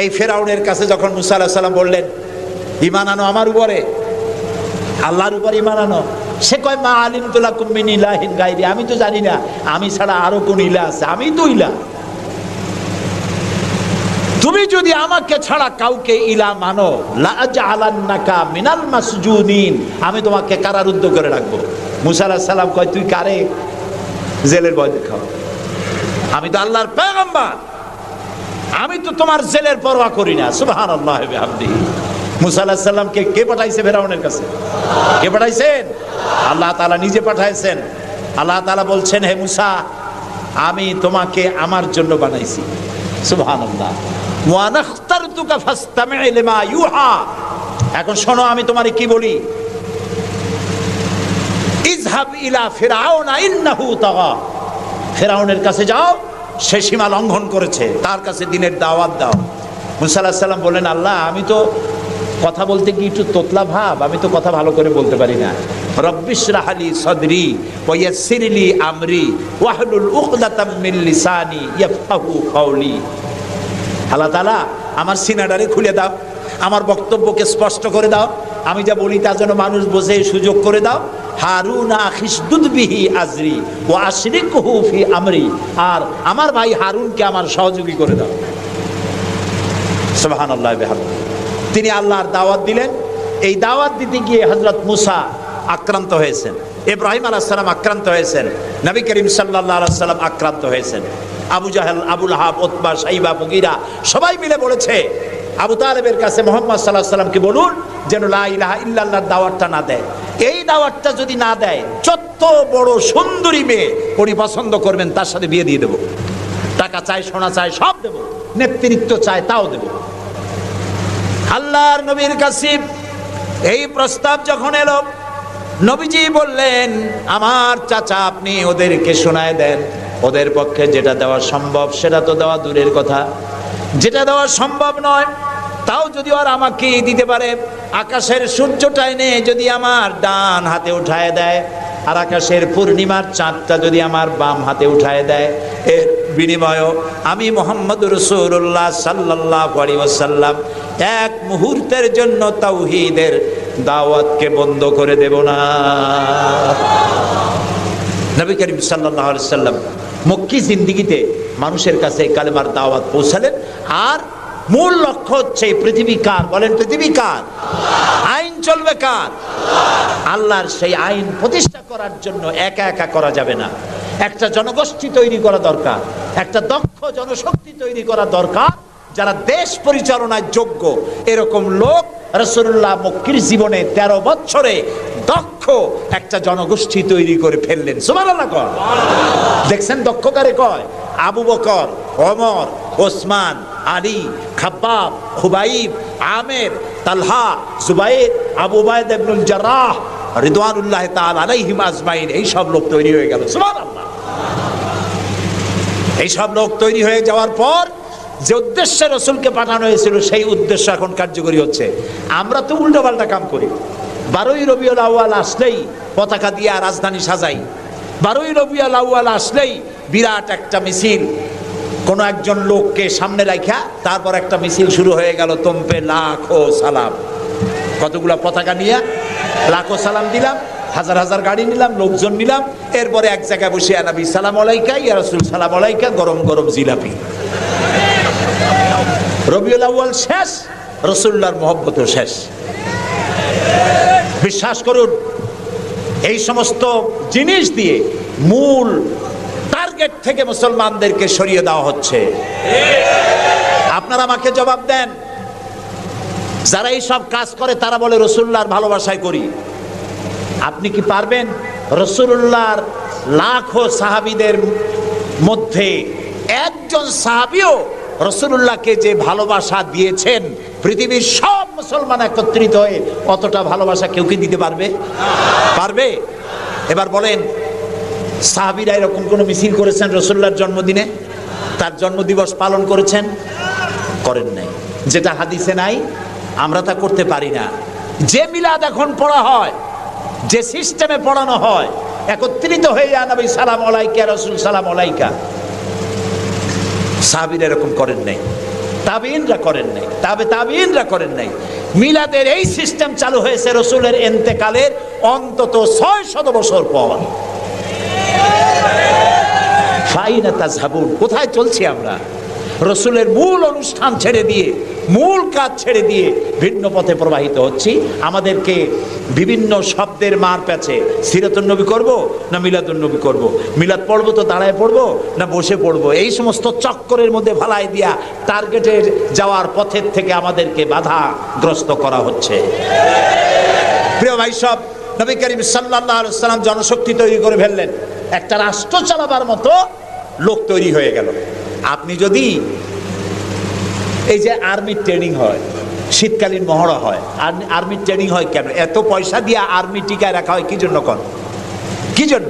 এই ফেরাউনের কাছে যখন মুসা আলাইহিস সালাম বললেন ঈমান আনো আমার উপরে, আল্লাহর উপর ঈমান আনো, সে কয় মা আলিমতু লাকুম মিন ইলাহিন গায়রি, আমি তো জানি না আমি ছাড়া আরো কোন ইলাহ আছে, আমি তো ইলাহ। তুমি যদি আমাকে ছাড়া কাউকে ইলাহ মানো, লা আজআলান্নাকা মিনাল মাসজুনিন, আমি তোমাকে কারারুদ্ধ করে রাখবো। মুসা আলাইহিস সালাম কয় তুই কারে জেলের ভয় দেখাও? আমি তো আল্লাহর পয়গম্বর, আমি তো তোমার জেলের পরোয়া করি না। সুবহানাল্লাহি ওয়া বিহামদিহি। মুসা আলাইহিস সালামকে কে পাঠাইছে ফেরাউনের কাছে? কে পাঠাইছেন? আল্লাহ তাআলা নিজে পাঠাইছেন। আল্লাহ তাআলা বলছেন হে মুসা, আমি তোমাকে আমার জন্য বানাইছি। সুবহানাল্লাহ। ওয়া নাখতারতুকা ফাসতামি' লিমা ইউহা। এখন শোনো আমি তোমারে কি বলি। ইযহাব ইলা ফিরআউনা ইন্নাহু তাগা, ফিরআউনের কাছে যাও, সে সীমা লঙ্ঘন করেছে, তার কাছে দ্বীনের দাওয়াত দাও। মুসা আলাইহিস সালাম বললেন আল্লাহ আমি তো কথা বলতে কি একটু তোতলা ভাব, আমি তো কথা ভালো করে বলতে পারি না। রব্বিশরাহ লি সাদরি ওয়া ইয়াসসির লি আমরি ওয়াহলুল উকদাতাম মিন লিসানি ইয়াফকাহু কাওলি। আল্লাহ তাআলা আমার সিনাটারে খুলে দাও, আমার বক্তব্যকে স্পষ্ট করে দাও, আমি যা বলি তা যেন মানুষ বোঝে সুযোগ করে দাও। হারুন আখিসদুদ বিহি আজরি ওয়া আশরিকহু ফি আমরি, আর আমার ভাই হারুনকে আমার সহযোগী করে দাও। সুবহানাল্লাহ বিহামদিহি। তিনি আল্লাহর দাওয়াত দিলেন। এই দাওয়াত দিতে গিয়ে হযরত মুসা আক্রান্ত হয়েছেন, ইব্রাহিম আলাইহিস সালাম আক্রান্ত হয়েছেন, নবী করিম সাল্লাল্লাহু আলাইহি ওয়াসাল্লাম আক্রান্ত হয়েছেন। আবু জাহেল, আবু লাহাব, উতবা, শাইবা, মুগীরা সবাই মিলে বলেছে আবু তালেবের কাছে মুহাম্মদ সাল্লাল্লাহু আলাইহি ওয়াসাল্লামকে বলুন যেন লা ইলাহা ইল্লাল্লাহর দাওয়াতটা না দেয়। এই দাওয়াতটা যদি না দেয়, যত বড় সুন্দরী মেয়ে উনি পছন্দ করবেন তার সাথে বিয়ে দিয়ে দেব। টাকা চাই, সোনা চাই, সব দেব, নেতৃত্ব চাই তাও দেব। আল্লাহর নবীর কাছে এই প্রস্তাব যখন এলো, নবীজি বললেন আমার চাচা আপনি ওদেরকে শোনায় দেন, ওদের পক্ষে যেটা দেওয়া সম্ভব সেটা তো দেওয়া দূরের কথা, যেটা দেওয়া সম্ভব নয় তাও যদি আর আমাকে দিতে পারে, আকাশের সূর্যটা এনে যদি আমার ডান হাতে উঠায় দেয় আর আকাশের পূর্ণিমার চাঁদটা যদি আমার বাম হাতে উঠায় দেয়, এর বিনিময়ে আমি মুহাম্মদুর রাসূলুল্লাহ সাল্লাল্লাহু আলাইহি ওয়াসাল্লাম এক মুহূর্তের জন্য তাওহীদের দাওয়াতকে বন্ধ করে দেব না। নবী করিম সাল্লাল্লাহু আলাইহি সাল্লাম মক্কি জিন্দেগিতে মানুষের কাছে কালেমার দাওয়াত পৌঁছালেন। আর মূল লক্ষ্য হচ্ছে পৃথিবী কার? বলেন, পৃথিবী কার? আইন চলবে কার? আল্লাহর। সেই আইন প্রতিষ্ঠা করার জন্য একা একা করা যাবে না, একটা জনগোষ্ঠী তৈরি করা দরকার, একটা দক্ষ জনশক্তি তৈরি করা দরকার, যারা দেশ পরিচালনায় যোগ্য। এরকম লোক রাসূলুল্লাহ মক্কির জীবনে 13 বছরে দক্ষ একটা জনগোষ্ঠী তৈরি করে ফেললেন। সুবহানাল্লাহ। দেখছেন দক্ষ কারে কয়? আবু বকর, ওমর, ওসমান, আলী, খাব্বাব, খুবাইব, আমের, তালহা, জুবাইর, আবু উবাইদা ইবনুল জাররাহ রিদওয়ানুল্লাহ তাআলা আলাইহিম আজমাইন। এই সব লোক তৈরি হয়ে গেল। সুবহানাল্লাহ। এই সব লোক তৈরি হয়ে যাওয়ার পর যে উদ্দেশ্যে রাসূলকে পাঠানো হয়েছিল সেই উদ্দেশ্য এখন কার্যকরী হচ্ছে। আমরা তো উল্টোপাল্টা কাম করি। 12ই রবিউল আউয়াল আসলেই পতাকা দিয়ে রাজধানী সাজাই। 12ই রবিউল আউয়াল আসলেই বিরাট একটা মিছিল, কোন একজন লোককে সামনে রাখা, তারপর একটা মিছিল শুরু হয়ে গেল। তোমপে লাখো সালাম। কতগুলা পতাকা নিয়ে লাখো সালাম দিলাম, হাজার হাজার গাড়ি নিলাম, লোকজন নিলাম। এরপরে এক জায়গায় বসে নবী সালাম আলাইকা, ইয়া রাসূল সালাম আলাইকা, গরম গরম জিলাপি। রবিউল আউয়াল শেষ, রাসূলুল্লাহর মহব্বতও শেষ। বিশ্বাস করুন, এই সমস্ত জিনিস দিয়ে মূল টার্গেট থেকে মুসলমানদেরকে সরিয়ে দেওয়া হচ্ছে। আপনারা আমাকে জবাব দেন, যারা এই সব কাজ করে তারা বলে রাসূলুল্লাহর ভালোবাসায় করি। আপনি কি পারবেন রাসূলুল্লাহর লাখো সাহাবীদের মধ্যে একজন সাহাবীও রাসূলুল্লাহকে যে ভালোবাসা দিয়েছেন, পৃথিবীর সব মুসলমান একত্রিত হয়ে অতটা ভালোবাসা কেউ কি দিতে পারবে? পারবে? এবার বলেন, সাহাবীরা এরকম কোন মিছিল করেছেন রাসূলুল্লাহর জন্মদিনে? তার জন্মদিবস পালন করেছেন? করেন নাই। যেটা হাদিসে নাই আমরা তা করতে পারি না। যে মিলাদ এখন পড়া হয়, যে সিস্টেমে পড়ানো হয়, একত্রিত হয়ে ইয়া নবী সালাম আলাইকা, রাসূল সালাম আলাইকা, সাহাবীরা এরকম করেন নাই, তাবিঈনরা করেন নাই, তাবিঈনরা করেন নাই। মিলাদের এই সিস্টেম চালু হয়েছে রাসূলের ইন্তেকালের অন্তত 600 বছর পর। ফাইনা তাযহাবুন, কোথায় চলছি আমরা? রাসূলের মূল অনুষ্ঠান ছেড়ে দিয়ে, মূল কাজ ছেড়ে দিয়ে ভিন্ন পথে প্রবাহিত হচ্ছি। আমাদেরকে বিভিন্ন শব্দের মার প্যাচে সিরাতুন নবী করব না মিলাদুন নবী করব, মিলাদ পড়বো তো দাঁড়ায় পড়বো না বসে পড়বো, এই সমস্ত চক্করের মধ্যে ভালাই দিয়া টার্গেটের যাওয়ার পথের থেকে আমাদেরকে বাধাগ্রস্ত করা হচ্ছে। প্রিয় ভাই সব, নবী করিম সাল্লাল্লাহু আলাইহি ওয়াসাল্লাম জনশক্তি তৈরি করে ফেললেন, একটা রাষ্ট্র চালাবার মতো লোক তৈরি হয়ে গেল। আপনি যদি এই যে আর্মির ট্রেনিং হয়, শীতকালীন মহড়া হয়, আর্মির ট্রেনিং হয় কেন? এত পয়সা দিয়ে আর্মি টিকায় রাখা হয় কি জন্য? কি জন্য?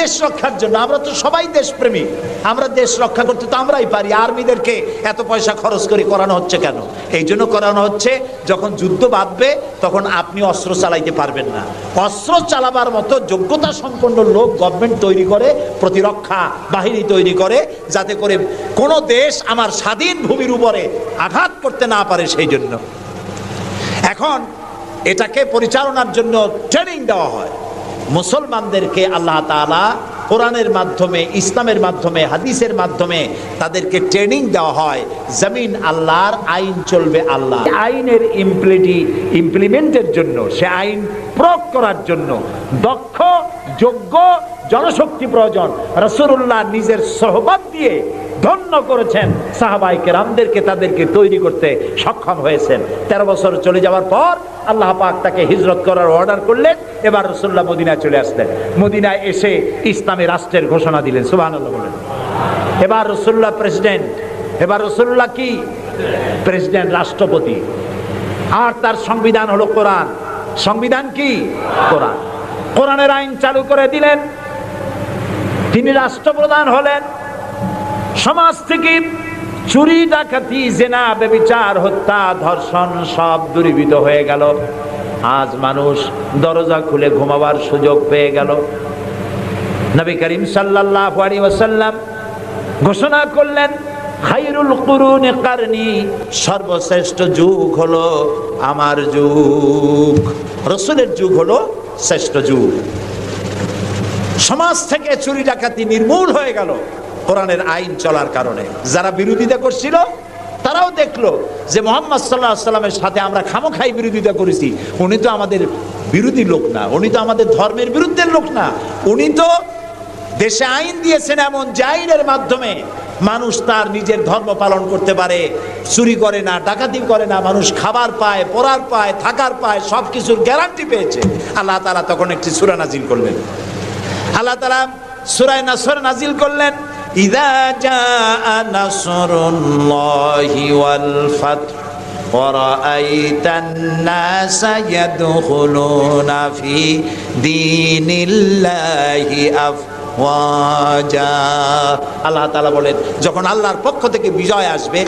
দেশ রক্ষার জন্য। আমরা তো সবাই দেশপ্রেমী, আমরা দেশ রক্ষা করতে তো আমরাই পারি। আর্মিদেরকে এত পয়সা খরচ করে করানো হচ্ছে কেন? এই জন্য করানো হচ্ছে, যখন যুদ্ধ বাঁধবে তখন আপনি অস্ত্র চালাইতে পারবেন না। অস্ত্র চালাবার মতো যোগ্যতা সম্পন্ন লোক গভর্নমেন্ট তৈরি করে, প্রতিরক্ষা বাহিনী তৈরি করে, যাতে করে কোনো দেশ আমার স্বাধীন ভূমির উপরে আঘাত করতে না পারে। সেই জন্য এখন এটাকে পরিচালনার জন্য ট্রেনিং দেওয়া হয়। মুসলমানদেরকে আল্লাহ তাআলা কোরআনের মাধ্যমে, ইসলামের মাধ্যমে, হাদিসের মাধ্যমে তাদেরকে ট্রেনিং দেওয়া হয়। জমিন আল্লাহর, আইন চলবে আল্লাহ। আইনের ইমপ্লিমেন্টের জন্য, সে আইন প্রয়োগ করার জন্য দক্ষ যোগ্য জনশক্তি প্রয়োজন। রাসূলুল্লাহ নিজের সোহবত দিয়ে ধন্য করেছেন সাহাবায়ে কেরামদেরকে, তাদেরকে তৈরি করতে সক্ষম হয়েছেন। 13 বছর চলে যাওয়ার পর আল্লাহ পাক তাকে হিজরত করার অর্ডার করলেন। এবার রাসূলুল্লাহ মদিনায় চলে আসলেন। মদিনায় এসে ইসলামী রাষ্ট্রের ঘোষণা দিলেন। সুবহানাল্লাহ বলেন। এবার রাসূলুল্লাহ প্রেসিডেন্ট, এবার রাসূলুল্লাহ কি? প্রেসিডেন্ট, রাষ্ট্রপতি। আর তার সংবিধান হলো কোরআন। সংবিধান কি? কোরআন। কোরআনের আইন চালু করে দিলেন। তিনি রাষ্ট্রপ্রধান হলেন। সমাজ থেকে চুরি, ডাকাতি, জিনা, ব্যভিচার, হত্যা, ধর্ষণ সব দূরীভূত হয়ে গেল। আজ মানুষ দরজা খুলে ঘুমাবার সুযোগ পেয়ে গেল। নবী করিম সাল্লাল্লাহু আলাইহি ওয়াসাল্লাম ঘোষণা করলেন, খায়রুল কুরুনি কারনি, সর্বশ্রেষ্ঠ যুগ হলো আমার যুগ। রাসূলের যুগ হলো শ্রেষ্ঠ যুগ। সমাজ থেকে চুরি ডাকাতি নির্মূল হয়ে গেল কোরআনের আইন চলার কারণে। যারা বিরোধিতা করছিল তারাও দেখলো যে মুহাম্মদ সাল্লাল্লাহু আলাইহি ওয়াসাল্লামের সাথে আমরা খামোখাই বিরোধিতা করেছি, উনি তো আমাদের বিরোধী লোক না, উনি তো আমাদের ধর্মের বিরুদ্ধে লোক না, উনি তো দেশে আইন দিয়েছেন এমন যে আইনের মাধ্যমে মানুষ তার নিজের ধর্ম পালন করতে পারে, চুরি করে না, ডাকাতি করে না, মানুষ খাবার পায়, পড়ার পায়, থাকার পায়, সবকিছুর গ্যারান্টি পেয়েছে। আল্লাহ তাআলা তখন একটি সূরা নাজিল করলেন। আল্লাহ তাআলা সূরা নাসর নাজিল করলেন, ইযা জাআ নাসরুল্লাহি ওয়াল ফাত ওয়া রাআইতান নাসা ইয়াদখুলুনা ফি দীনিল্লাহি আফওয়াজা। আল্লাহ তাআলা বলেন, যখন আল্লাহর পক্ষ থেকে বিজয় আসবে,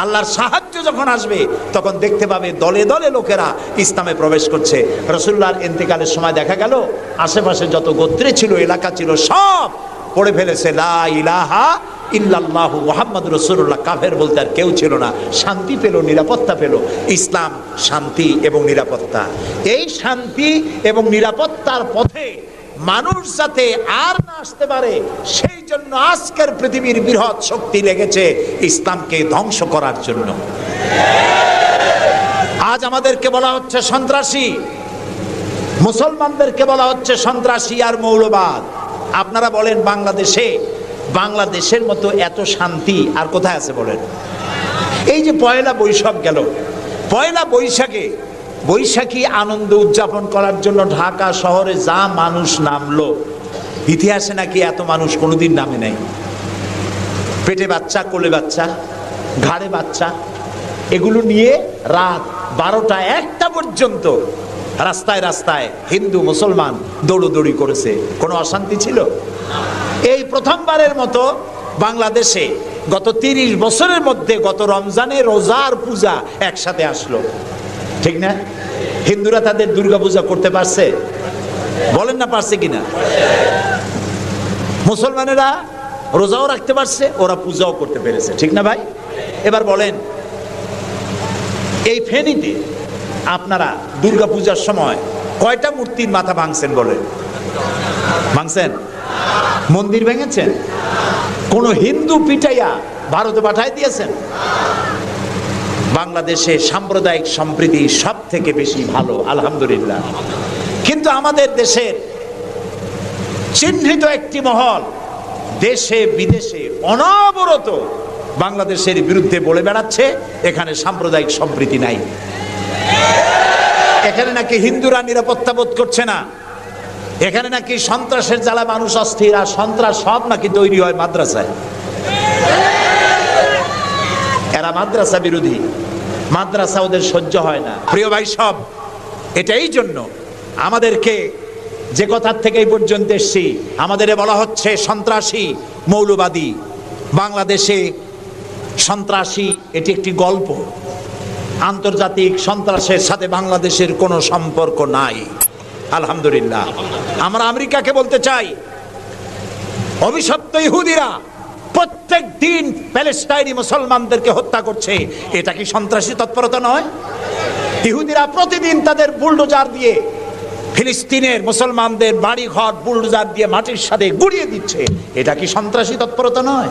আল্লাহর সাহায্য যখন আসবে, তখন দেখতে পাবে দলে দলে লোকেরা ইসলামে প্রবেশ করছে। রাসূলুল্লাহর ইন্তেকালের সময় দেখা গেল আশেপাশে যত গোত্রে ছিল, এলাকা ছিল, সব পড়ে ফেলেছে লা ইলাহা ইল্লাল্লাহু মুহাম্মাদুর রাসূলুল্লাহ। কাফের বলতে আর কেউ ছিল না। শান্তি পেল, নিরাপত্তা পেল। ইসলাম শান্তি এবং নিরাপত্তা। এই শান্তি এবং নিরাপত্তার পথে মানুষ যাতে আর না আসতে পারে, সেই জন্য আজকের পৃথিবীর বৃহৎ শক্তি লেগেছে ইসলামকে ধ্বংস করার জন্য। আজ আমাদেরকে বলা হচ্ছে সন্ত্রাসী, মুসলমানদেরকে বলা হচ্ছে সন্ত্রাসী আর মৌলবাদ। আপনারা বলেন বাংলাদেশের মতো এত শান্তি আর কোথায় আছে বলেন? এই যে পয়লা বৈশাখ গেল, পয়লা বৈশাখী আনন্দ উদযাপন করার জন্য ঢাকা শহরে যা মানুষ নামলো, ইতিহাসে নাকি এত মানুষ কোনোদিন নামে নাই। পেটে বাচ্চা, কোলে বাচ্চা, ঘাড়ে বাচ্চা, এগুলো নিয়ে রাত 12টা 1টা পর্যন্ত রাস্তায় রাস্তায় হিন্দু মুসলমান দৌড়দৌড়ি করেছে। কোনো অশান্তি ছিল? এই প্রথমবারের মতো বাংলাদেশে গত 30 বছরের মধ্যে গত রমজানে রোজার পূজা একসাথে আসলো, ঠিক না? হিন্দুরা তাদের দুর্গা পূজা করতে পারছে? বলেন না পারছে কিনা? মুসলমানেরা রোজাও রাখতে পারছে, ওরা পূজাও করতে পেরেছে, ঠিক না ভাই? এবার বলেন, এই ফেনীতে আপনারা দুর্গা পূজার সময় কয়টা মূর্তির মাথা ভাঙছেন বলেন? ভাঙছেন? মন্দির ভেঙেছেন? কোন হিন্দু পিটাইয়া ভারতে পাঠায় দিয়েছেন? বাংলাদেশে সাম্প্রদায়িক সম্প্রীতি সব থেকে বেশি ভালো, আলহামদুলিল্লাহ। কিন্তু আমাদের দেশের চিহ্নিত একটি মহল দেশে বিদেশে অনবরত বাংলাদেশের বিরুদ্ধে বলে বেড়াচ্ছে এখানে সাম্প্রদায়িক সম্প্রীতি নাই, এখানে নাকি হিন্দুরা নিরাপত্তা বোধ করছে না, এখানে নাকি সন্ত্রাসের জ্বালা মানুষ অস্থির, আর সন্ত্রাস সব নাকি তৈরি হয় মাদ্রাসায়। এরা মাদ্রাসা বিরোধী, মাদ্রাসা ওদের সহ্য হয় না। প্রিয় ভাই সব, এটা এই জন্য আমাদেরকে যে কথার থেকে এই পর্যন্ত এসছি, আমাদের বলা হচ্ছে সন্ত্রাসী, মৌলবাদী। বাংলাদেশে সন্ত্রাসী এটি একটি গল্প, আন্তর্জাতিক সন্ত্রাসের সাথে বাংলাদেশের কোনো সম্পর্ক নাই, আলহামদুলিল্লাহ। আমরা আমেরিকাকে বলতে চাই, অভিশপ্ত ইহুদিরা প্রত্যেক দিন প্যালেস্টাইনি মুসলমানদেরকে হত্যা করছে, এটা কি সন্ত্রাসী তৎপরতা নয়? ইহুদিরা প্রতিদিন তাদের বুলডোজার দিয়ে ফিলিস্তিনের মুসলমানদের বাড়ি ঘর বুলডোজার দিয়ে মাটির সাথে গুড়িয়ে দিচ্ছে, এটা কি সন্ত্রাসী তৎপরতা নয়?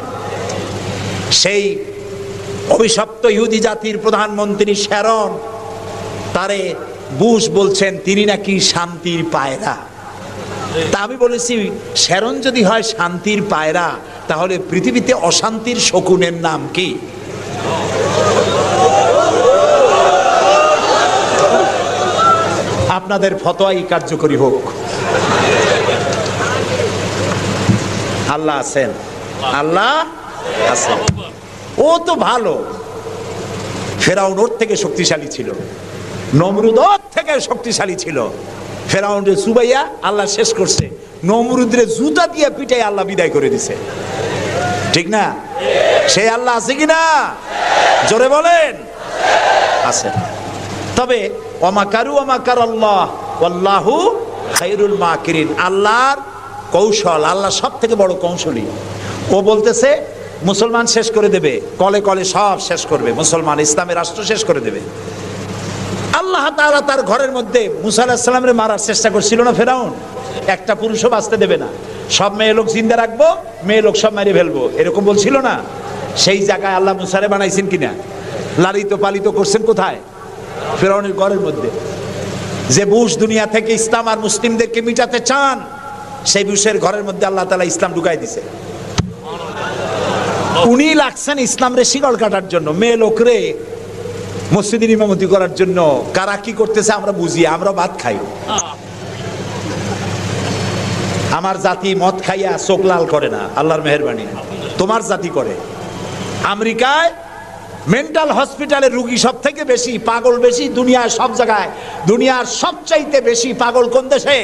সেই অভিশপ্ত ইহুদি জাতির প্রধানমন্ত্রী শ্যারন, তারে বুশ বলছেন তিনি নাকি শান্তির পায়রা। তা আমি বলেছি, শ্যারন যদি হয় শান্তির পায়রা, তাহলে পৃথিবীতে অশান্তির শকুনের নাম কি? আপনাদের ফতোয়াই কার্যকরী হোক। আল্লাহ আছেন, আল্লাহ আছেন। ও তো ভালো, ফেরাউন ওর থেকে শক্তিশালী ছিল, নমরুদ ওর থেকে শক্তিশালী ছিল। ফেরাউনরে চুবাইয়া আল্লাহ শেষ করছে, নমরুদরে জুতা দিয়ে পিটাই আল্লাহ বিদায় করে দিছে, ঠিক না? সেই আল্লাহ আছে কিনা? জোরে বলেন, আছে। তবে ওয়ামাকারু ওয়ামাকার আল্লাহ ওয়াল্লাহু খায়রুল মাকিরিন। আল্লাহর কৌশল, আল্লাহ সব থেকে বড় কৌশলী। ও বলতেছে মুসলমান শেষ করে দেবে, কলে কলে সব শেষ করবে, মুসলমান ইসলামের রাষ্ট্র শেষ করে দেবে। আল্লাহ তাআলা তার ঘরের মধ্যে মুসা আলাইহিস সালামের মারার চেষ্টা করছিল না ফেরাউন? একটা পুরুষও বাঁচতে দেবে না, সব মেয়ে লোক জিন্দা রাখবো, মেয়ে লোক সব মেরে ফেলবো, এরকম বলছিল না? সেই জায়গায় আল্লাহ মুসারে বানাইছেন কিনা? লালিত পালিত করছেন কোথায়? ফেরাউনের ঘরের মধ্যে। যে বুশ দুনিয়া থেকে ইসলাম আর মুসলিমদেরকে মিটাতে চান, সেই বুশের ঘরের মধ্যে আল্লাহ তাআলা ইসলাম ঢুকাই দিছে। উনি লাগছেন ইসলাম রে শিকল কাটার জন্য, মেয়ে লোকরে মসজিদের ইমামতি করার জন্য। কারা কি করতেছে আমরা বুঝি, আমরা ভাত খাই। আমার জাতি মদ খাইয়া চোখ লাল করে না, আল্লাহর মেহেরবানি। তোমার জাতি করে। আমেরিকায় মেন্টাল হসপিটালে রুগী সব থেকে বেশি, পাগল বেশি দুনিয়ার সব জায়গায়। দুনিয়ার সবচাইতে বেশি পাগল কোন দেশে?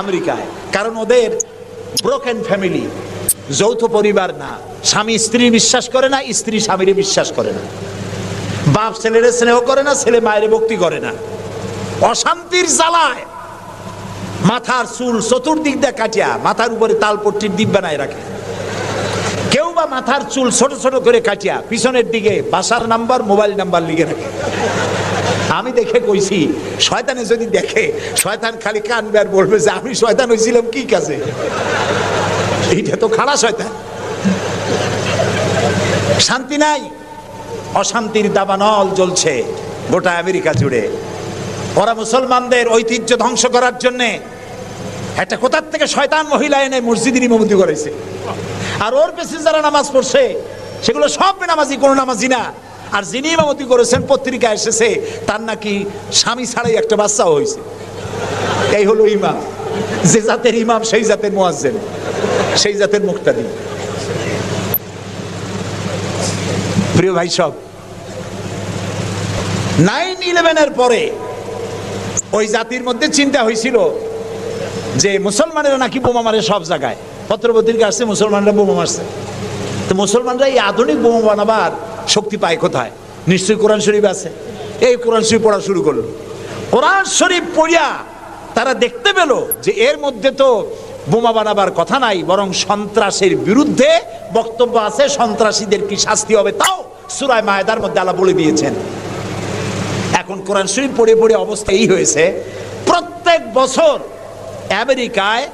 আমেরিকায়। কারণ ওদের ব্রোকেন ফ্যামিলি, যৌথ পরিবার না, স্বামী স্ত্রী বিশ্বাস করে না, স্ত্রী স্বামীরে বিশ্বাস করে না, বাপ ছেলেরে স্নেহ করে না, ছেলে মায়ের ভক্তি করে না। অশান্তির জ্বালায় মাথার চুল চতুর্দিক দিয়ে কাটিয়া মাথার উপরে তালপট্টির দ্বীপ বানায় রাখে। কেউ বা মাথার চুল ছোট ছোট করে কাটিয়া পিছনের দিকে বাসার নাম্বার, মোবাইল নাম্বার লিখে রাখে। আমি দেখে কইছি, শয়তানে যদি দেখে, শয়তান খালি কানবে আর বলবে যে আমি শয়তান হয়েছিলাম কি কাজে? এইটা তো খারাপ শয়তান। শান্তি নাই, অশান্তির দাবানল জ্বলছে গোটা আমেরিকা জুড়ে। ওরা মুসলমানদের ঐতিহ্য ধ্বংস করার জন্য একটা কোথার থেকে শয়তান মহিলা এনে মসজিদের ইমামতি করেছে। আর ওর পেছনে যারা নামাজ পড়ছে সেগুলো সব বেনামাজি, কোনো নামাজি না। আর যিনি ইমামতি করেছেন পত্রিকা এসেছে তার নাকি স্বামী ছাড়াই একটা বাচ্চাও হয়েছে। এই হলো ইমাম। যে জাতের ইমাম সেই জাতের মুয়াজ্জিন, সেই জাতের মুক্তাদি। প্রিয় ভাই সব, 9/11-এর পরে ওই জাতির মধ্যে চিন্তা হয়েছিল যে মুসলমানেরা নাকি বোমা মারে সব জায়গায়। পত্রপত্রিকা আসছে মুসলমানরা বোমা মারছে। তো মুসলমানরা এই আধুনিক বোমা বানাবার শক্তি পায় কোথায়? নিশ্চয়ই কোরআন শরীফ আছে। এই কোরআন শরীফ পড়া শুরু করলো। কোরআন শরীফ পড়িয়া তারা দেখতে পেল যে এর মধ্যে তো বোমা বানাবার কথা নাই, বরং সন্ত্রাসের বিরুদ্ধে বক্তব্য আছে। সন্ত্রাসীদের কি শাস্তি হবে তাও সূরা মায়েদার মধ্যে আল্লাহ বলে দিয়েছেন। এখন কোরআন শরীফ পড়ে পড়ে অবস্থা এই হয়েছে, প্রত্যেক বছর আমেরিকায়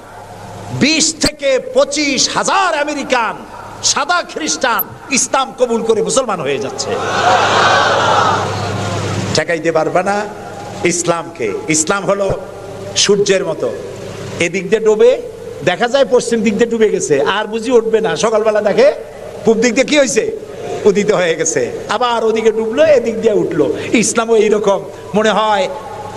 20 থেকে 25 হাজার আমেরিকান সাদা খ্রিস্টান ইসলাম কবুল করে মুসলমান হয়ে যাচ্ছে। ঠেকাইতে পারবে না ইসলামকে। ইসলাম হলো সূর্যের মতো, এদিক দিয়ে ডুবে, দেখা যায় পশ্চিম দিক দিয়ে ডুবে গেছে, আর বুঝি উঠবে না। সকালবেলা দেখে পূব দিক দিয়ে কি হয়েছে? উদিত হয়ে গেছে। আবার ওদিকে ডুবলো, এদিক দিয়ে উঠলো। ইসলামও এইরকম। মনে হয়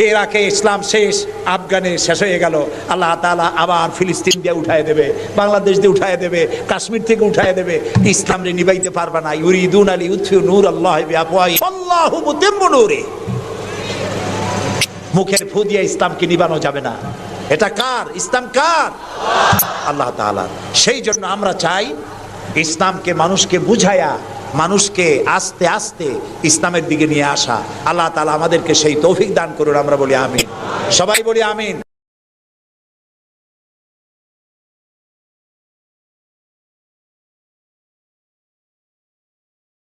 ইরাকে ইসলাম শেষ, আফগানে শেষ হয়ে গেল, আল্লাহ তাআলা আবার ফিলিস্তিন দিয়ে উঠায় দেবে, বাংলাদেশ দিয়ে উঠায় দেবে, কাশ্মীর থেকে উঠায় দেবে। ইসলাম রে নিবাইতে পারবে না। ইউরিদুনা লিইউতফিউ নূরাল্লাহি বিআফওয়াহিহিম আল্লাহু মুতিম্মু নূরিহি। মুখের ফু দিয়ে ইসলামকে নিবানো যাবে না। এটা কার? ইসলাম কার? আল্লাহ তাআলা। সেই জন্য আমরা চাই ইসলামকে মানুষকে বুঝায়া, মানুষকে আস্তে আস্তে ইসলামের দিকে নিয়ে আসা। আল্লাহ তাআলা আমাদেরকে সেই তৌফিক দান করুন। আমরা বলি আমিন। সবাই বলি আমিন।